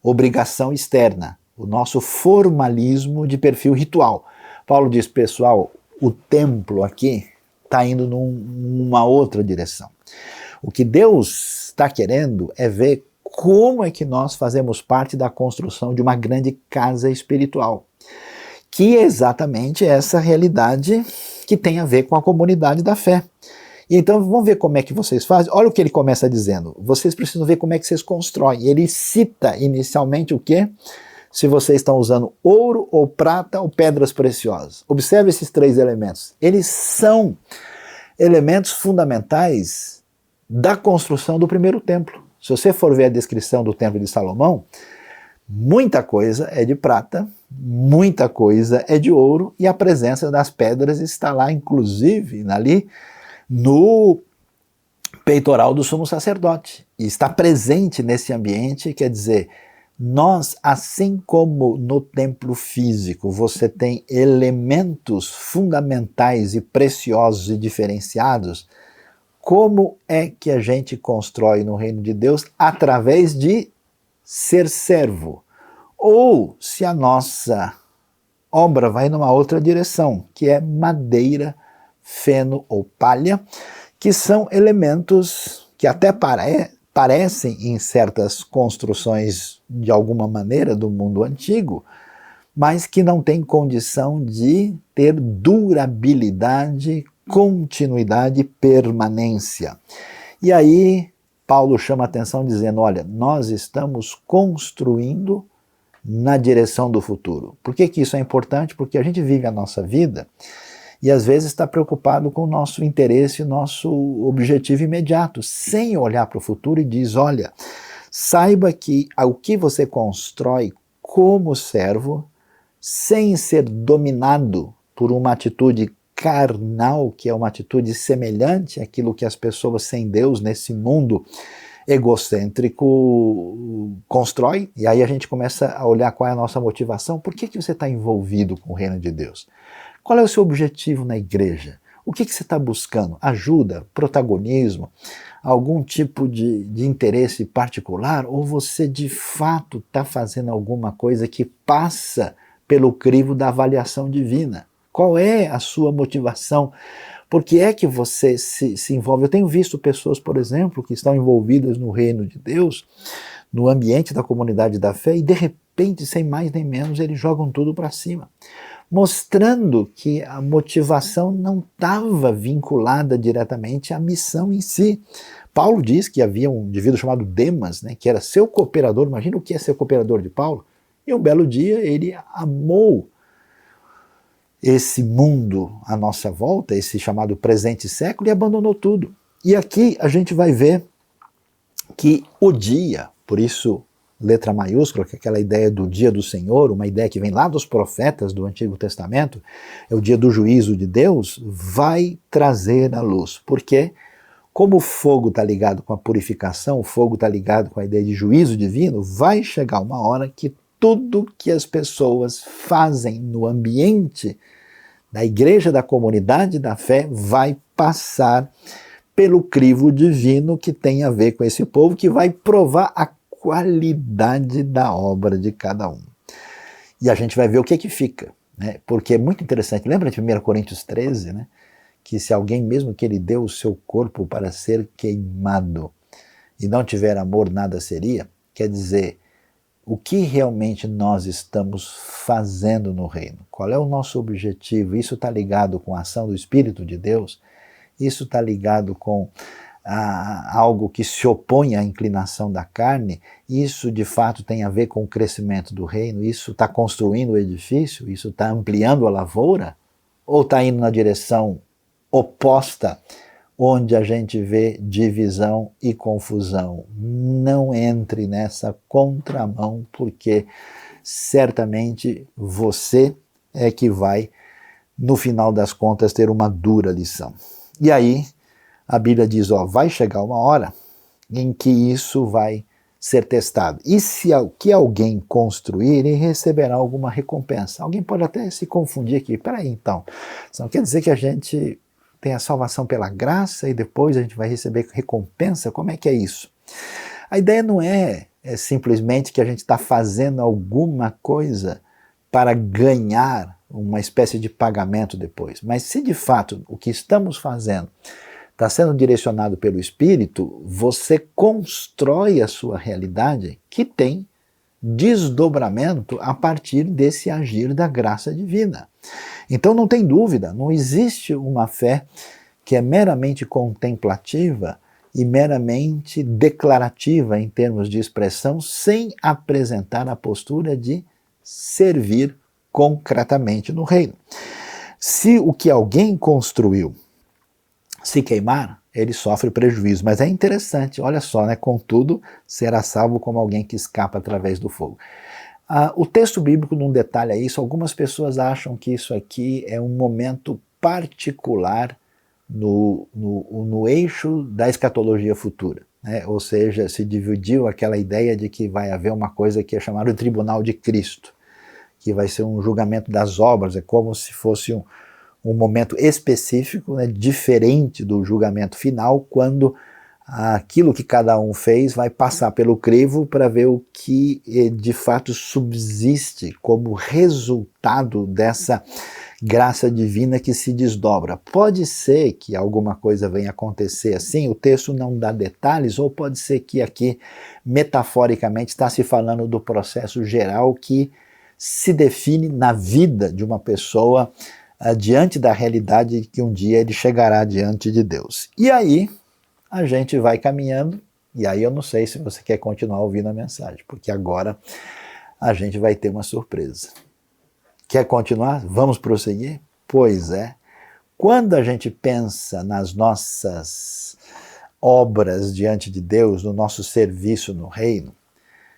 obrigação externa, o nosso formalismo de perfil ritual. Paulo diz, pessoal, o templo aqui está indo numa outra direção. O que Deus está querendo é ver como é que nós fazemos parte da construção de uma grande casa espiritual, que é exatamente essa realidade que tem a ver com a comunidade da fé. E então vamos ver como é que vocês fazem. Olha o que ele começa dizendo, vocês precisam ver como é que vocês constroem. Ele cita inicialmente o quê? Se vocês estão usando ouro ou prata ou pedras preciosas. Observe esses 3 elementos. Eles são elementos fundamentais da construção do primeiro templo. Se você for ver a descrição do templo de Salomão, muita coisa é de prata, muita coisa é de ouro, e a presença das pedras está lá, inclusive, ali no peitoral do sumo sacerdote. E está presente nesse ambiente, quer dizer, nós, assim como no templo físico, você tem elementos fundamentais e preciosos e diferenciados, como é que a gente constrói no reino de Deus? Através de ser servo. Ou se a nossa obra vai numa outra direção, que é madeira, feno ou palha, que são elementos que até parecem em certas construções de alguma maneira do mundo antigo, mas que não têm condição de ter durabilidade, continuidade e permanência. E aí Paulo chama a atenção dizendo, olha, nós estamos construindo na direção do futuro. Por que isso é importante? Porque a gente vive a nossa vida e às vezes está preocupado com o nosso interesse, nosso objetivo imediato, sem olhar para o futuro, e diz, olha, saiba que o que você constrói como servo, sem ser dominado por uma atitude carnal, que é uma atitude semelhante àquilo que as pessoas sem Deus nesse mundo egocêntrico constrói, e aí a gente começa a olhar qual é a nossa motivação. Por que você está envolvido com o reino de Deus? Qual é o seu objetivo na igreja? O que você está buscando? Ajuda? Protagonismo? Algum tipo de interesse particular? Ou você de fato está fazendo alguma coisa que passa pelo crivo da avaliação divina? Qual é a sua motivação? Por que é que você se envolve? Eu tenho visto pessoas, por exemplo, que estão envolvidas no reino de Deus, no ambiente da comunidade da fé, e de repente, sem mais nem menos, eles jogam tudo para cima, mostrando que a motivação não estava vinculada diretamente à missão em si. Paulo diz que havia um indivíduo chamado Demas, né, que era seu cooperador. Imagina o que é ser cooperador de Paulo. E um belo dia ele amou esse mundo à nossa volta, esse chamado presente século, e abandonou tudo. E aqui a gente vai ver que o dia, por isso letra maiúscula, que é aquela ideia do dia do Senhor, uma ideia que vem lá dos profetas do Antigo Testamento, é o dia do juízo de Deus, vai trazer a luz. Porque como o fogo está ligado com a purificação, o fogo está ligado com a ideia de juízo divino, vai chegar uma hora que tudo que as pessoas fazem no ambiente da igreja, da comunidade da fé, vai passar pelo crivo divino que tem a ver com esse povo, que vai provar a qualidade da obra de cada um. E a gente vai ver o que fica, né? Porque é muito interessante. Lembra de 1 Coríntios 13, né? Que se alguém, mesmo que ele deu o seu corpo para ser queimado e não tiver amor, nada seria. Quer dizer, o que realmente nós estamos fazendo no reino? Qual é o nosso objetivo? Isso está ligado com a ação do Espírito de Deus? Isso está ligado com algo que se opõe à inclinação da carne? Isso de fato tem a ver com o crescimento do reino? Isso está construindo o edifício? Isso está ampliando a lavoura? Ou está indo na direção oposta, onde a gente vê divisão e confusão? Não entre nessa contramão, porque certamente você é que vai, no final das contas, ter uma dura lição. E aí, a Bíblia diz, vai chegar uma hora em que isso vai ser testado. E se que alguém construir, ele receberá alguma recompensa. Alguém pode até se confundir aqui. Peraí, então, isso não quer dizer que a gente tem a salvação pela graça e depois a gente vai receber recompensa? Como é que é isso? A ideia não é simplesmente que a gente está fazendo alguma coisa para ganhar uma espécie de pagamento depois. Mas se de fato o que estamos fazendo está sendo direcionado pelo Espírito, você constrói a sua realidade que tem desdobramento a partir desse agir da graça divina. Então não tem dúvida, não existe uma fé que é meramente contemplativa e meramente declarativa em termos de expressão, sem apresentar a postura de servir concretamente no reino. Se o que alguém construiu se queimar, ele sofre prejuízo. Mas é interessante, olha só, né? Contudo, será salvo como alguém que escapa através do fogo. O texto bíblico não detalha isso. Algumas pessoas acham que isso aqui é um momento particular no eixo da escatologia futura, né? Ou seja, se dividiu aquela ideia de que vai haver uma coisa que é chamada o tribunal de Cristo, que vai ser um julgamento das obras, é como se fosse um momento específico, né, diferente do julgamento final, quando aquilo que cada um fez vai passar pelo crivo para ver o que de fato subsiste como resultado dessa graça divina que se desdobra. Pode ser que alguma coisa venha acontecer assim, o texto não dá detalhes, ou pode ser que aqui, metaforicamente, está se falando do processo geral que se define na vida de uma pessoa diante da realidade de que um dia ele chegará diante de Deus. E aí a gente vai caminhando, e aí eu não sei se você quer continuar ouvindo a mensagem, porque agora a gente vai ter uma surpresa. Quer continuar? Vamos prosseguir? Pois é. Quando a gente pensa nas nossas obras diante de Deus, no nosso serviço no reino,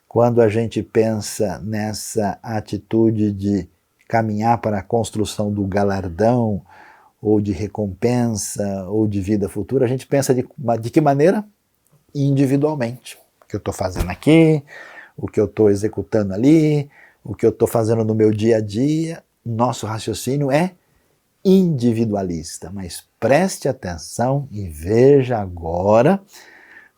quando a gente pensa nessa atitude de caminhar para a construção do galardão, ou de recompensa, ou de vida futura, a gente pensa de que maneira? Individualmente. O que eu estou fazendo aqui, o que eu estou executando ali, o que eu estou fazendo no meu dia a dia. Nosso raciocínio é individualista, mas preste atenção e veja agora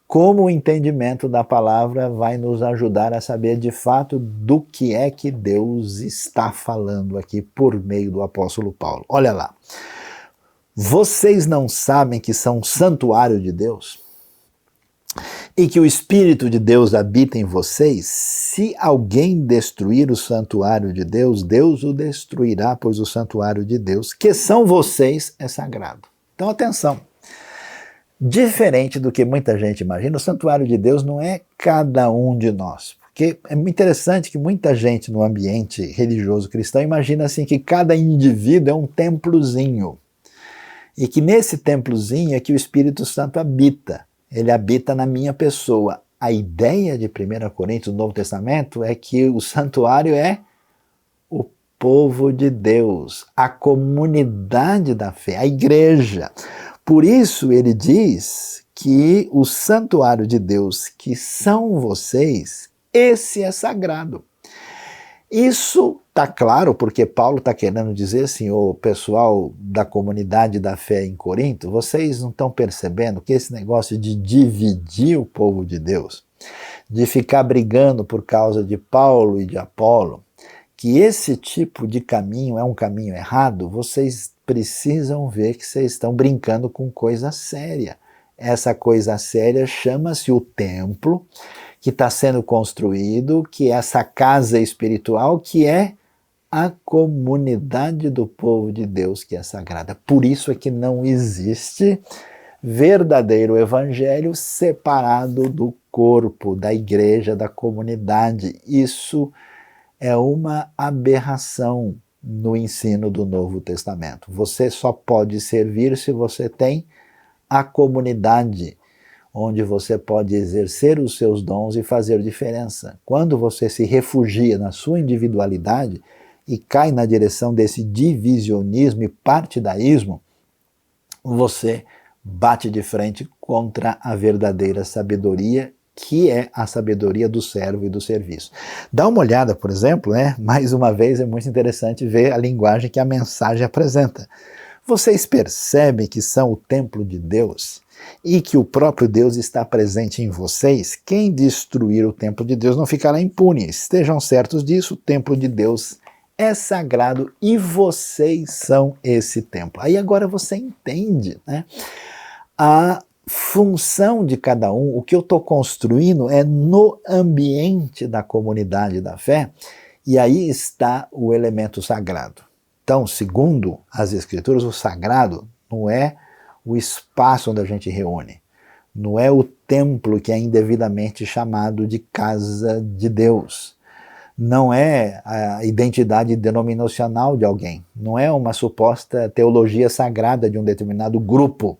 como o entendimento da palavra vai nos ajudar a saber de fato do que é que Deus está falando aqui por meio do apóstolo Paulo. Olha lá. Vocês não sabem que são um santuário de Deus? E que o Espírito de Deus habita em vocês? Se alguém destruir o santuário de Deus, Deus o destruirá, pois o santuário de Deus, que são vocês, é sagrado. Então atenção. Diferente do que muita gente imagina, o santuário de Deus não é cada um de nós. Porque é interessante que muita gente no ambiente religioso cristão imagina assim que cada indivíduo é um templozinho. E que nesse templozinho é que o Espírito Santo habita. Ele habita na minha pessoa. A ideia de 1 Coríntios, do Novo Testamento, é que o santuário é o povo de Deus, a comunidade da fé, a igreja. Por isso ele diz que o santuário de Deus, que são vocês, esse é sagrado. Isso está claro porque Paulo está querendo dizer assim, o pessoal da comunidade da fé em Corinto, vocês não estão percebendo que esse negócio de dividir o povo de Deus, de ficar brigando por causa de Paulo e de Apolo, que esse tipo de caminho é um caminho errado, vocês precisam ver que vocês estão brincando com coisa séria. Essa coisa séria chama-se o templo, que está sendo construído, que é essa casa espiritual, que é a comunidade do povo de Deus, que é sagrada. Por isso é que não existe verdadeiro evangelho separado do corpo, da igreja, da comunidade. Isso é uma aberração no ensino do Novo Testamento. Você só pode servir se você tem a comunidade, onde você pode exercer os seus dons e fazer diferença. Quando você se refugia na sua individualidade e cai na direção desse divisionismo e partidaísmo, você bate de frente contra a verdadeira sabedoria, que é a sabedoria do servo e do serviço. Dá uma olhada, por exemplo, mais uma vez é muito interessante ver a linguagem que a mensagem apresenta. Vocês percebem que são o templo de Deus e que o próprio Deus está presente em vocês? Quem destruir o templo de Deus não ficará impune. Estejam certos disso, o templo de Deus é sagrado e vocês são esse templo. Aí agora você entende, a função de cada um, o que eu estou construindo é no ambiente da comunidade da fé, e aí está o elemento sagrado. Então, segundo as Escrituras, o sagrado não é o espaço onde a gente reúne, não é o templo que é indevidamente chamado de casa de Deus, não é a identidade denominacional de alguém, não é uma suposta teologia sagrada de um determinado grupo,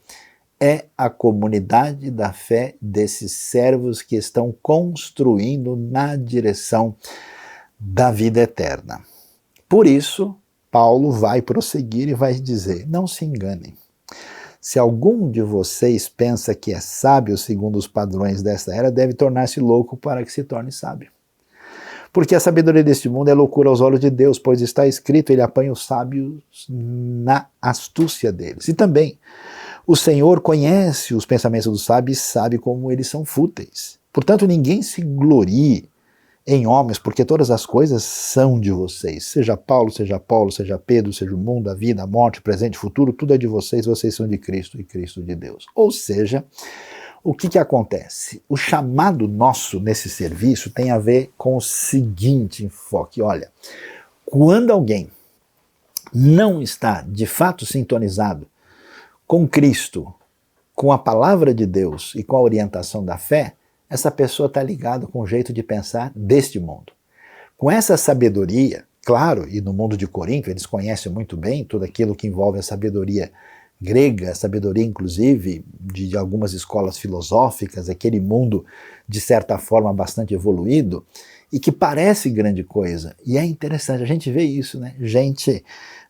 é a comunidade da fé desses servos que estão construindo na direção da vida eterna. Por isso, Paulo vai prosseguir e vai dizer, não se enganem. Se algum de vocês pensa que é sábio segundo os padrões desta era, deve tornar-se louco para que se torne sábio. Porque a sabedoria deste mundo é loucura aos olhos de Deus, pois está escrito, ele apanha os sábios na astúcia deles. E também, o Senhor conhece os pensamentos dos sábios e sabe como eles são fúteis. Portanto, ninguém se glorie em homens, porque todas as coisas são de vocês. Seja Paulo, seja Pedro, seja o mundo, a vida, a morte, o presente, o futuro, tudo é de vocês, vocês são de Cristo e Cristo de Deus. Ou seja, o que acontece? O chamado nosso nesse serviço tem a ver com o seguinte enfoque. Olha, quando alguém não está de fato sintonizado com Cristo, com a palavra de Deus e com a orientação da fé, essa pessoa está ligada com o jeito de pensar deste mundo. Com essa sabedoria, claro, e no mundo de Corinto eles conhecem muito bem tudo aquilo que envolve a sabedoria grega, a sabedoria inclusive de algumas escolas filosóficas, aquele mundo de certa forma bastante evoluído e que parece grande coisa. E é interessante, a gente vê isso, gente,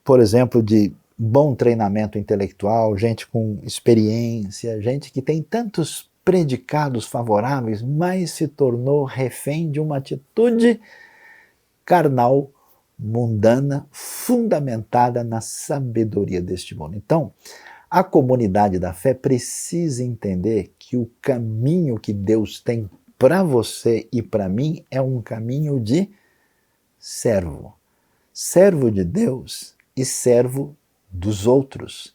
por exemplo, de bom treinamento intelectual, gente com experiência, gente que tem tantos predicados favoráveis, mas se tornou refém de uma atitude carnal, mundana, fundamentada na sabedoria deste mundo. Então, a comunidade da fé precisa entender que o caminho que Deus tem para você e para mim é um caminho de servo. Servo de Deus e servo dos outros.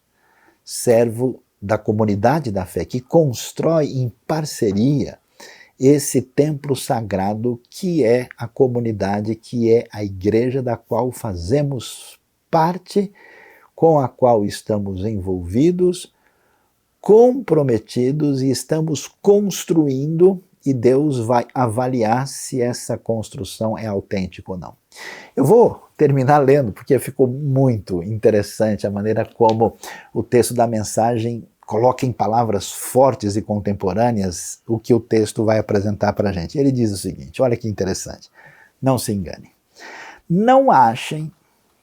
Servo da comunidade da fé, que constrói em parceria esse templo sagrado que é a comunidade, que é a igreja da qual fazemos parte, com a qual estamos envolvidos, comprometidos e estamos construindo, e Deus vai avaliar se essa construção é autêntica ou não. Eu vou terminar lendo, porque ficou muito interessante a maneira como o texto da mensagem coloca em palavras fortes e contemporâneas o que o texto vai apresentar para a gente. Ele diz o seguinte, olha que interessante, não se enganem. Não achem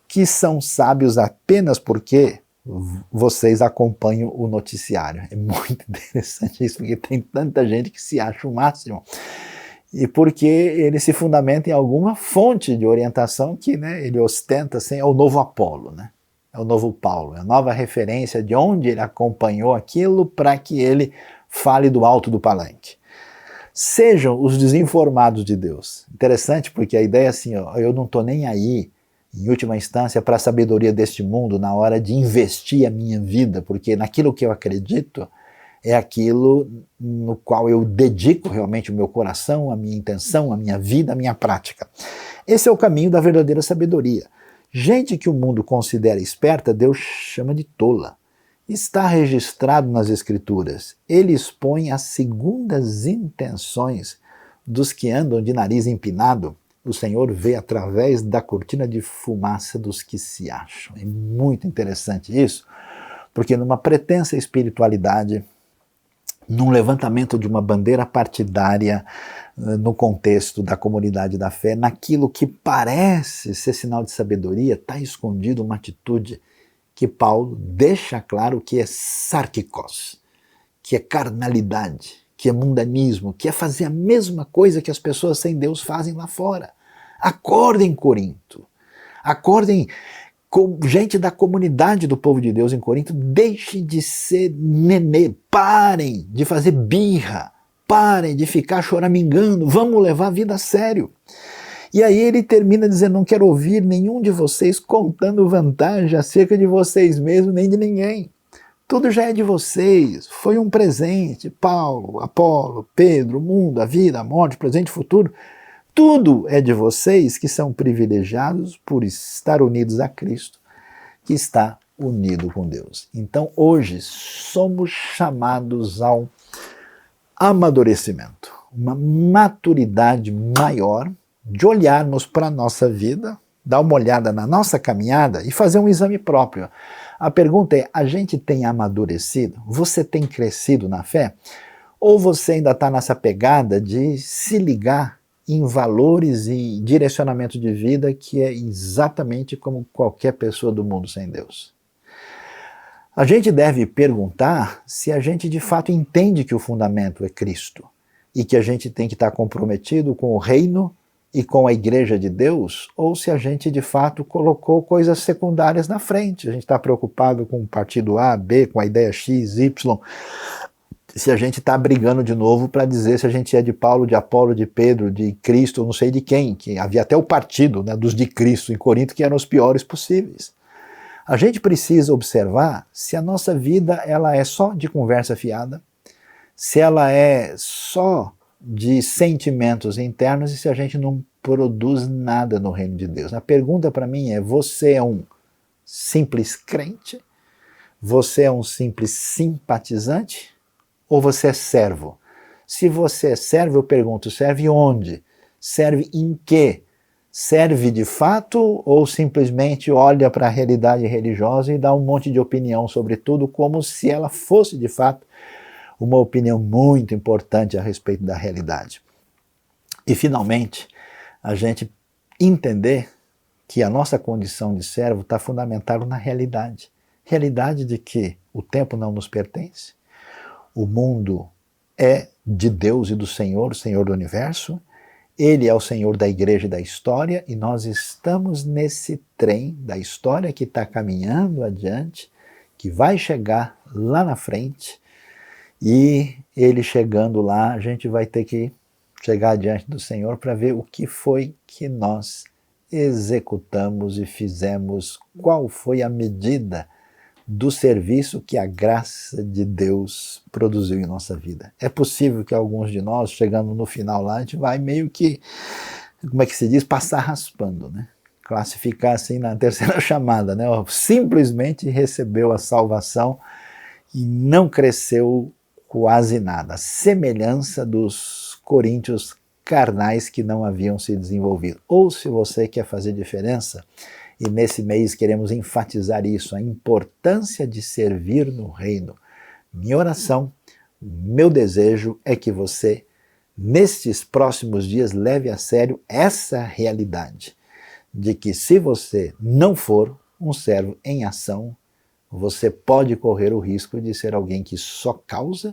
que são sábios apenas porque vocês acompanham o noticiário. É muito interessante isso, porque tem tanta gente que se acha o máximo. E porque ele se fundamenta em alguma fonte de orientação que, né, ele ostenta, assim, é o novo Apolo, né? É o novo Paulo, é a nova referência de onde ele acompanhou aquilo para que ele fale do alto do palanque. Sejam os desinformados de Deus. Interessante, porque a ideia é assim, ó, eu não estou nem aí, em última instância, para a sabedoria deste mundo na hora de investir a minha vida, porque naquilo que eu acredito é aquilo no qual eu dedico realmente o meu coração, a minha intenção, a minha vida, a minha prática. Esse é o caminho da verdadeira sabedoria. Gente que o mundo considera esperta, Deus chama de tola. Está registrado nas Escrituras. Ele expõe as segundas intenções dos que andam de nariz empinado. O Senhor vê através da cortina de fumaça dos que se acham. É muito interessante isso, porque numa pretensa espiritualidade, num levantamento de uma bandeira partidária, no contexto da comunidade da fé, naquilo que parece ser sinal de sabedoria, está escondido uma atitude que Paulo deixa claro que é sarkikos, que é carnalidade, que é mundanismo, que é fazer a mesma coisa que as pessoas sem Deus fazem lá fora. Acordem, Corinto. Acordem, gente da comunidade do povo de Deus em Corinto, deixem de ser nenê, parem de fazer birra, parem de ficar choramingando, vamos levar a vida a sério. E aí ele termina dizendo, não quero ouvir nenhum de vocês contando vantagem acerca de vocês mesmos, nem de ninguém. Tudo já é de vocês, foi um presente, Paulo, Apolo, Pedro, o mundo, a vida, a morte, o presente e o futuro. Tudo é de vocês que são privilegiados por estar unidos a Cristo, que está unido com Deus. Então hoje somos chamados ao amadurecimento, uma maturidade maior de olharmos para a nossa vida, dar uma olhada na nossa caminhada e fazer um exame próprio. A pergunta é, a gente tem amadurecido? Você tem crescido na fé? Ou você ainda está nessa pegada de se ligar em valores e direcionamento de vida que é exatamente como qualquer pessoa do mundo sem Deus? A gente deve perguntar se a gente de fato entende que o fundamento é Cristo e que a gente tem que estar comprometido com o reino e com a igreja de Deus, ou se a gente de fato colocou coisas secundárias na frente. A gente está preocupado com o partido A, B, com a ideia X, Y, se a gente está brigando de novo para dizer se a gente é de Paulo, de Apolo, de Pedro, de Cristo, não sei de quem, que havia até o partido, né, dos de Cristo em Corinto, que eram os piores possíveis. A gente precisa observar se a nossa vida ela é só de conversa fiada, se ela é só de sentimentos internos e se a gente não produz nada no reino de Deus. A pergunta para mim é, você é um simples crente? Você é um simples simpatizante? Ou você é servo? Se você é servo, eu pergunto, serve onde? Serve em quê? Serve de fato ou simplesmente olha para a realidade religiosa e dá um monte de opinião sobre tudo como se ela fosse de fato uma opinião muito importante a respeito da realidade? E finalmente, a gente entender que a nossa condição de servo está fundamentada na realidade. realidade de que o tempo não nos pertence, o mundo é de Deus e do Senhor, o Senhor do Universo, Ele é o Senhor da igreja e da história, e nós estamos nesse trem da história que está caminhando adiante, que vai chegar lá na frente, e Ele chegando lá, a gente vai ter que chegar diante do Senhor para ver o que foi que nós executamos e fizemos, qual foi a medida do serviço que a graça de Deus produziu em nossa vida. É possível que alguns de nós, chegando no final lá, a gente vai meio que, como é que se diz, passar raspando, né? Classificar assim na terceira chamada, né? Simplesmente recebeu a salvação e não cresceu quase nada. A semelhança dos coríntios carnais que não haviam se desenvolvido. Ou se você quer fazer diferença, e nesse mês queremos enfatizar isso, a importância de servir no reino. Minha oração, meu desejo é que você, nestes próximos dias, leve a sério essa realidade, de que se você não for um servo em ação, você pode correr o risco de ser alguém que só causa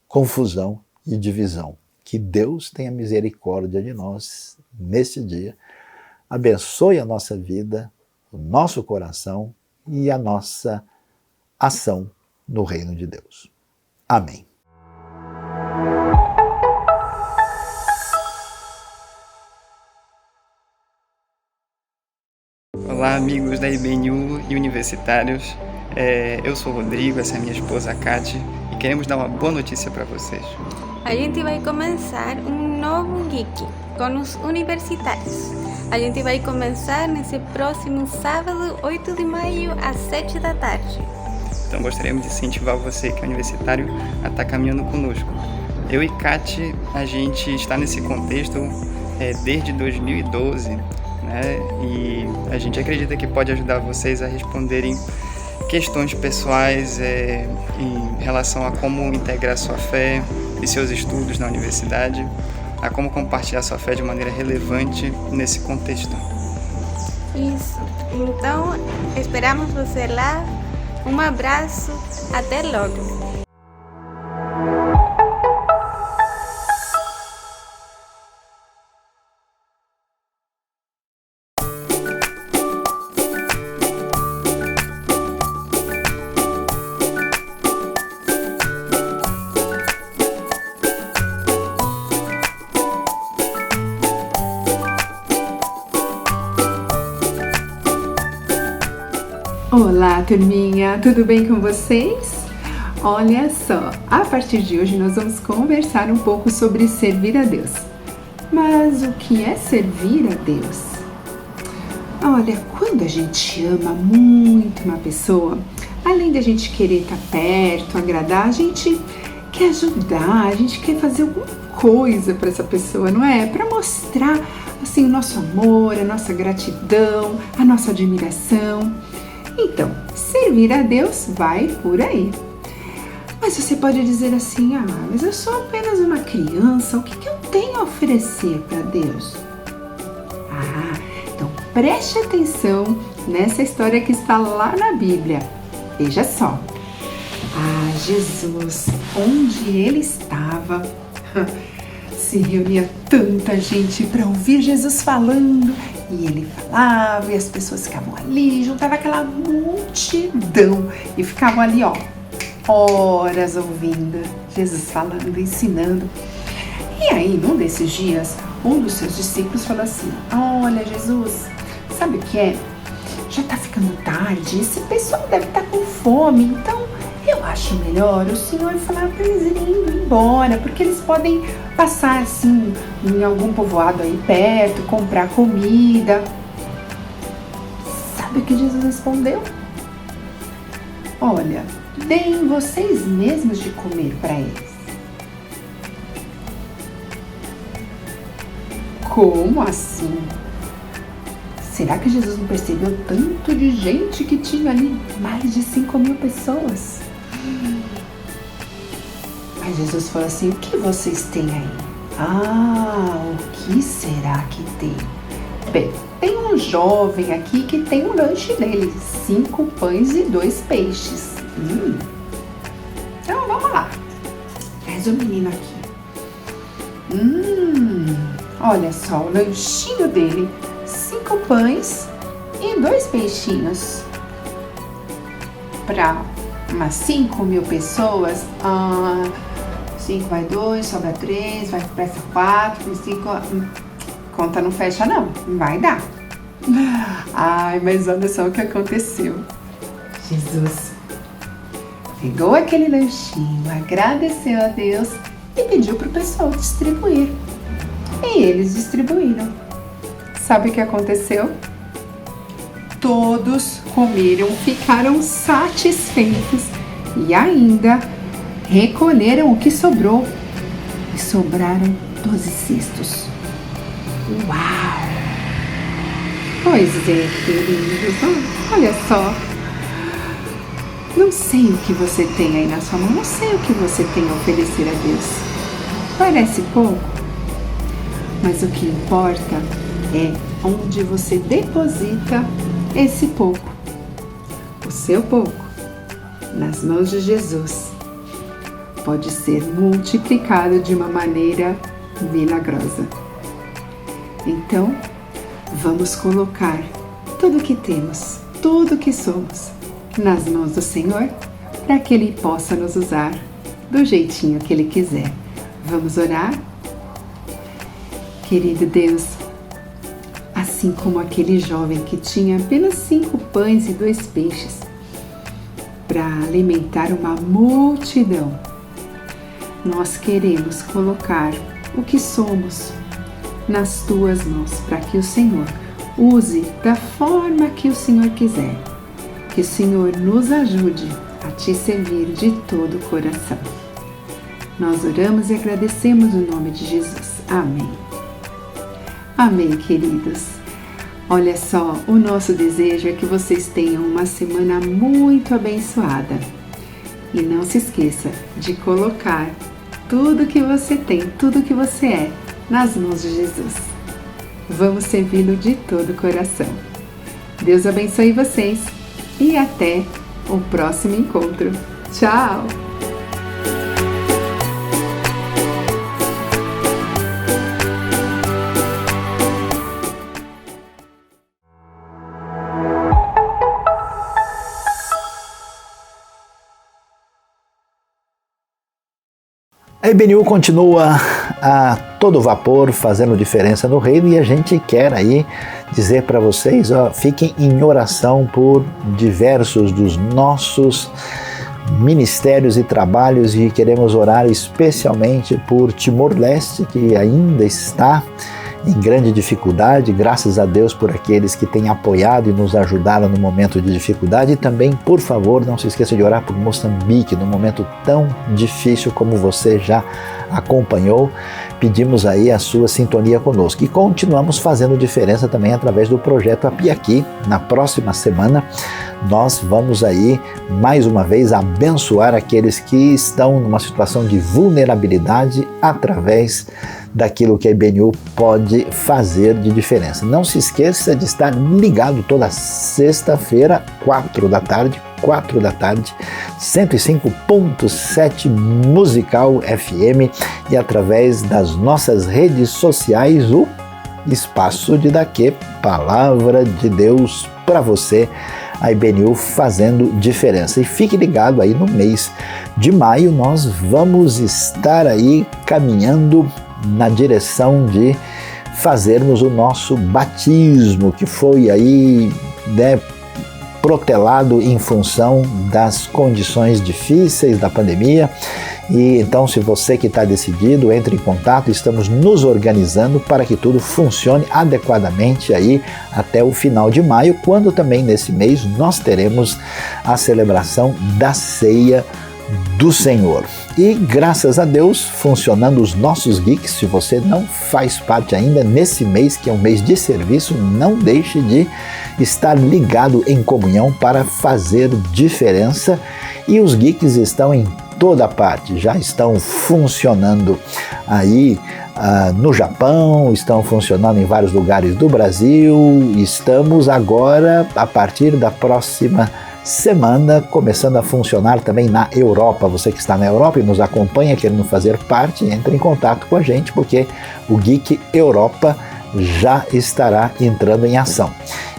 confusão e divisão. Que Deus tenha misericórdia de nós neste dia, abençoe a nossa vida, o nosso coração e a nossa ação no reino de Deus. Amém. Olá, amigos da IBNU e universitários. Eu sou o Rodrigo, essa é a minha esposa, a Kati, e queremos dar uma boa notícia para vocês. A gente vai começar um novo Geek com os universitários. A gente vai começar nesse próximo sábado, 8 de maio, às 7 da tarde. Então gostaríamos de incentivar você que é universitário a estar caminhando conosco. Eu e Kati, a gente está nesse contexto desde 2012, né? E a gente acredita que pode ajudar vocês a responderem questões pessoais em relação a como integrar sua fé e seus estudos na universidade, a como compartilhar sua fé de maneira relevante nesse contexto. Isso. Então, esperamos você lá. Um abraço. Até logo. Olá, turminha! Tudo bem com vocês? Olha só, a partir de hoje nós vamos conversar um pouco sobre servir a Deus. Mas o que é servir a Deus? Olha, quando a gente ama muito uma pessoa, além de a gente querer estar perto, agradar, a gente quer ajudar, a gente quer fazer alguma coisa para essa pessoa, não é? Para mostrar assim o nosso amor, a nossa gratidão, a nossa admiração. Então, servir a Deus vai por aí. Mas você pode dizer assim, mas eu sou apenas uma criança, o que eu tenho a oferecer para Deus? Então preste atenção nessa história que está lá na Bíblia. Veja só. Jesus, onde ele estava, se reunia tanta gente para ouvir Jesus falando. E ele falava e as pessoas ficavam ali, juntava aquela multidão e ficavam ali, horas ouvindo Jesus falando, ensinando. E aí, num desses dias, um dos seus discípulos falou assim, olha Jesus, sabe o que é? Já tá ficando tarde, esse pessoal deve estar com fome, então eu acho melhor o senhor falar para eles irem embora, porque eles podem passar assim em algum povoado aí perto, comprar comida. Sabe o que Jesus respondeu? Olha, deem vocês mesmos de comer para eles. Como assim? Será que Jesus não percebeu tanto de gente que tinha ali mais de 5.000 pessoas? Mas Jesus falou assim, o que vocês têm aí? O que será que tem? Bem, tem um jovem aqui que tem um lanche dele, 5 pães e 2 peixes. Então vamos lá. Traz o menino aqui. Olha só, o lanchinho dele, 5 pães e 2 peixinhos. Para umas 5.000 pessoas, 5 vai 2, sobra 3, vai para 4, 5, conta não fecha não vai dar. Ai, mas olha só o que aconteceu. Jesus pegou aquele lanchinho, agradeceu a Deus e pediu para o pessoal distribuir. E eles distribuíram. Sabe o que aconteceu? Todos comeram, ficaram satisfeitos e ainda recolheram o que sobrou. E sobraram 12 cestos. Uau! Pois é, queridos, olha só. Não sei o que você tem aí na sua mão, não sei o que você tem a oferecer a Deus. Parece pouco, mas o que importa é onde você deposita esse pouco. O seu pouco, nas mãos de Jesus, pode ser multiplicado de uma maneira milagrosa. Então, vamos colocar tudo o que temos, tudo o que somos, nas mãos do Senhor, para que Ele possa nos usar do jeitinho que Ele quiser. Vamos orar? Querido Deus, assim como aquele jovem que tinha apenas 5 pães e 2 peixes para alimentar uma multidão, nós queremos colocar o que somos nas Tuas mãos, para que o Senhor use da forma que o Senhor quiser. Que o Senhor nos ajude a Te servir de todo o coração. Nós oramos e agradecemos no nome de Jesus. Amém. Amém, queridos. Olha só, o nosso desejo é que vocês tenham uma semana muito abençoada. E não se esqueça de colocar tudo que você tem, tudo que você é, nas mãos de Jesus. Vamos servi-lo de todo o coração. Deus abençoe vocês e até o próximo encontro. Tchau! A IBNU continua a todo vapor fazendo diferença no reino e a gente quer aí dizer para vocês, fiquem em oração por diversos dos nossos ministérios e trabalhos e queremos orar especialmente por Timor-Leste, que ainda está em grande dificuldade, graças a Deus por aqueles que têm apoiado e nos ajudaram no momento de dificuldade e também, por favor, não se esqueça de orar por Moçambique, num momento tão difícil como você já acompanhou. Pedimos aí a sua sintonia conosco e continuamos fazendo diferença também através do projeto Apiaqui. Na próxima semana nós vamos aí mais uma vez abençoar aqueles que estão numa situação de vulnerabilidade através daquilo que a IBNU pode fazer de diferença. Não se esqueça de estar ligado toda sexta-feira, 4 da tarde, 105.7 Musical FM e através das nossas redes sociais, o Espaço de Daqui, Palavra de Deus para você, a IBNU fazendo diferença. E fique ligado aí no mês de maio, nós vamos estar aí caminhando na direção de fazermos o nosso batismo, que foi aí, protelado em função das condições difíceis da pandemia. E então, se você que está decidido, entre em contato, estamos nos organizando para que tudo funcione adequadamente aí até o final de maio, quando também nesse mês nós teremos a celebração da Ceia do Senhor. E graças a Deus, funcionando os nossos geeks. Se você não faz parte ainda nesse mês, que é um mês de serviço, não deixe de estar ligado em comunhão para fazer diferença. E os geeks estão em toda parte, já estão funcionando aí no Japão, estão funcionando em vários lugares do Brasil. Estamos agora, a partir da próxima semana, começando a funcionar também na Europa. Você que está na Europa e nos acompanha querendo fazer parte, entre em contato com a gente, porque o Geek Europa já estará entrando em ação.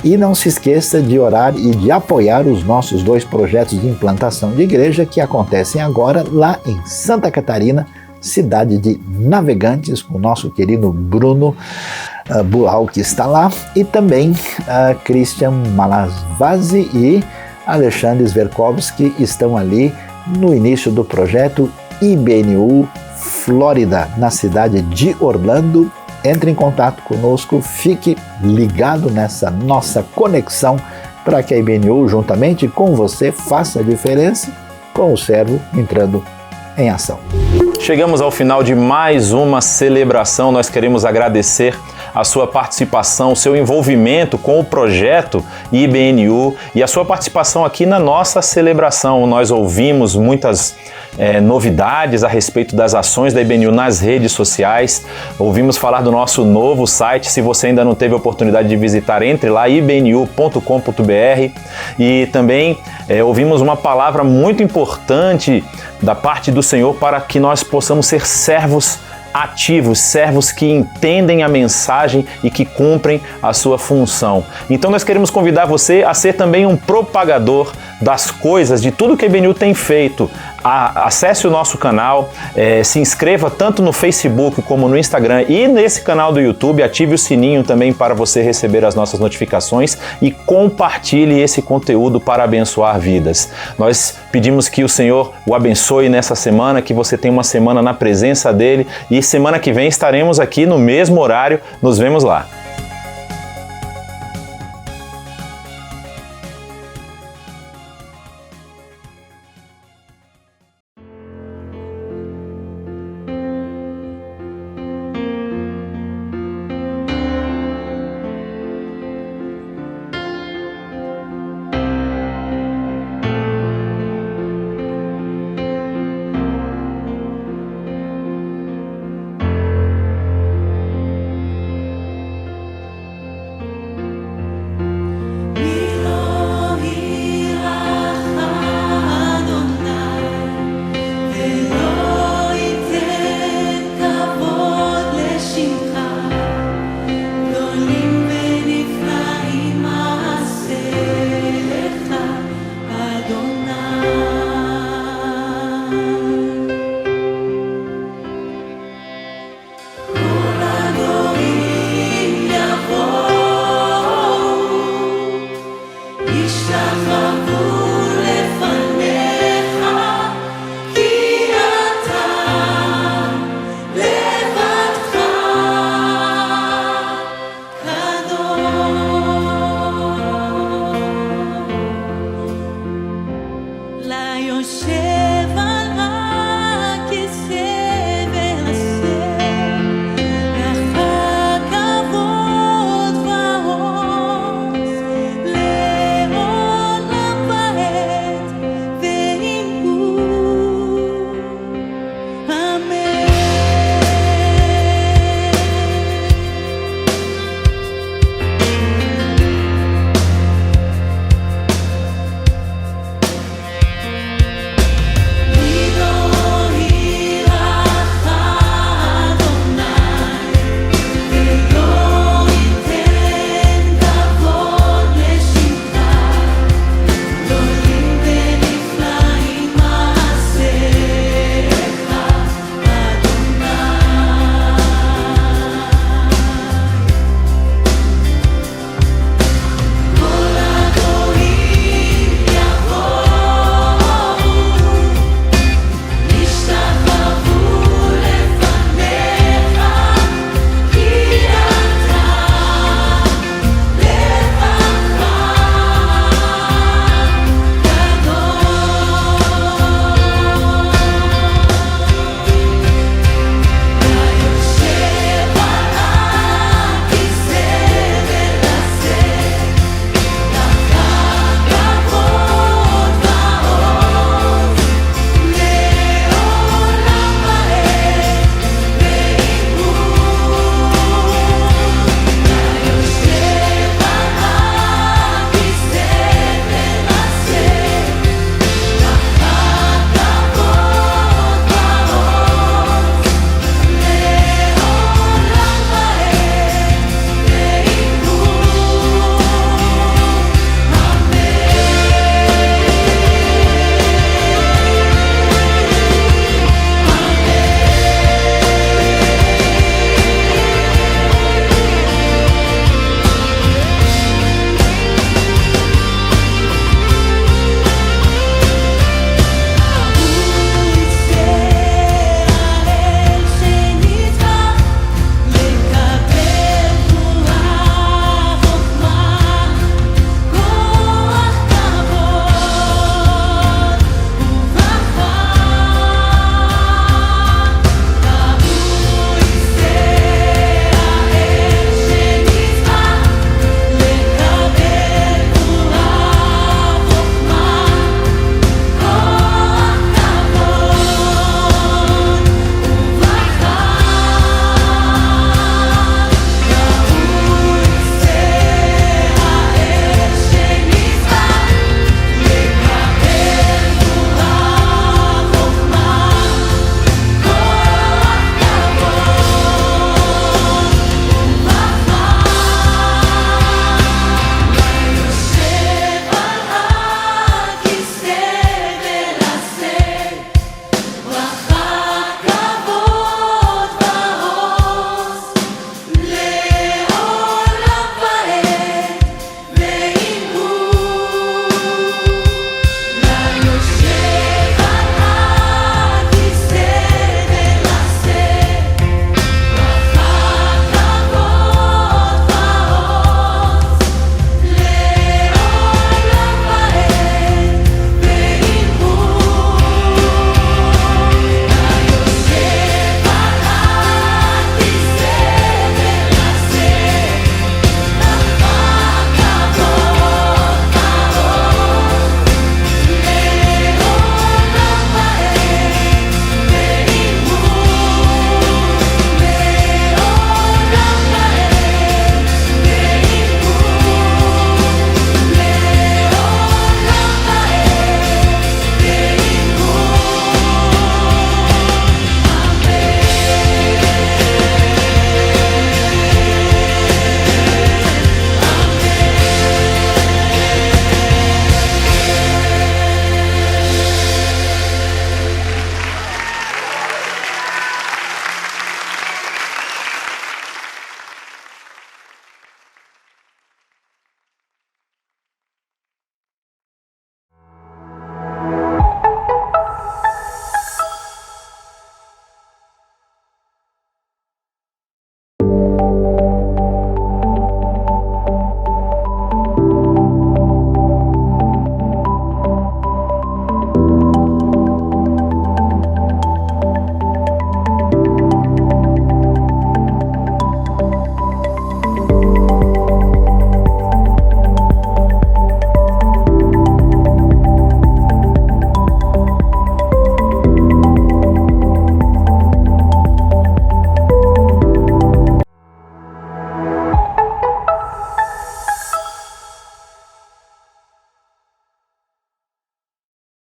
E não se esqueça de orar e de apoiar os nossos 2 projetos de implantação de igreja que acontecem agora lá em Santa Catarina, cidade de Navegantes, com o nosso querido Bruno Bual, que está lá, e também Christian Malasvasi e Alexandre Sverkovski estão ali no início do projeto IBNU Flórida, na cidade de Orlando. Entre em contato conosco, fique ligado nessa nossa conexão para que a IBNU, juntamente com você, faça a diferença com o servo entrando em ação. Chegamos ao final de mais uma celebração. Nós queremos agradecer a sua participação, o seu envolvimento com o projeto IBNU e a sua participação aqui na nossa celebração. Nós ouvimos muitas novidades a respeito das ações da IBNU nas redes sociais. Ouvimos falar do nosso novo site. Se você ainda não teve a oportunidade de visitar, entre lá, ibnu.com.br. E também ouvimos uma palavra muito importante da parte do Senhor para que nós possamos ser servos ativos, servos que entendem a mensagem e que cumprem a sua função. Então nós queremos convidar você a ser também um propagador das coisas, de tudo que a IBNU tem feito. Acesse o nosso canal, se inscreva tanto no Facebook como no Instagram e nesse canal do YouTube, ative o sininho também para você receber as nossas notificações e compartilhe esse conteúdo para abençoar vidas. Nós pedimos que o Senhor o abençoe nessa semana, que você tenha uma semana na presença dele e semana que vem estaremos aqui no mesmo horário. Nos vemos lá.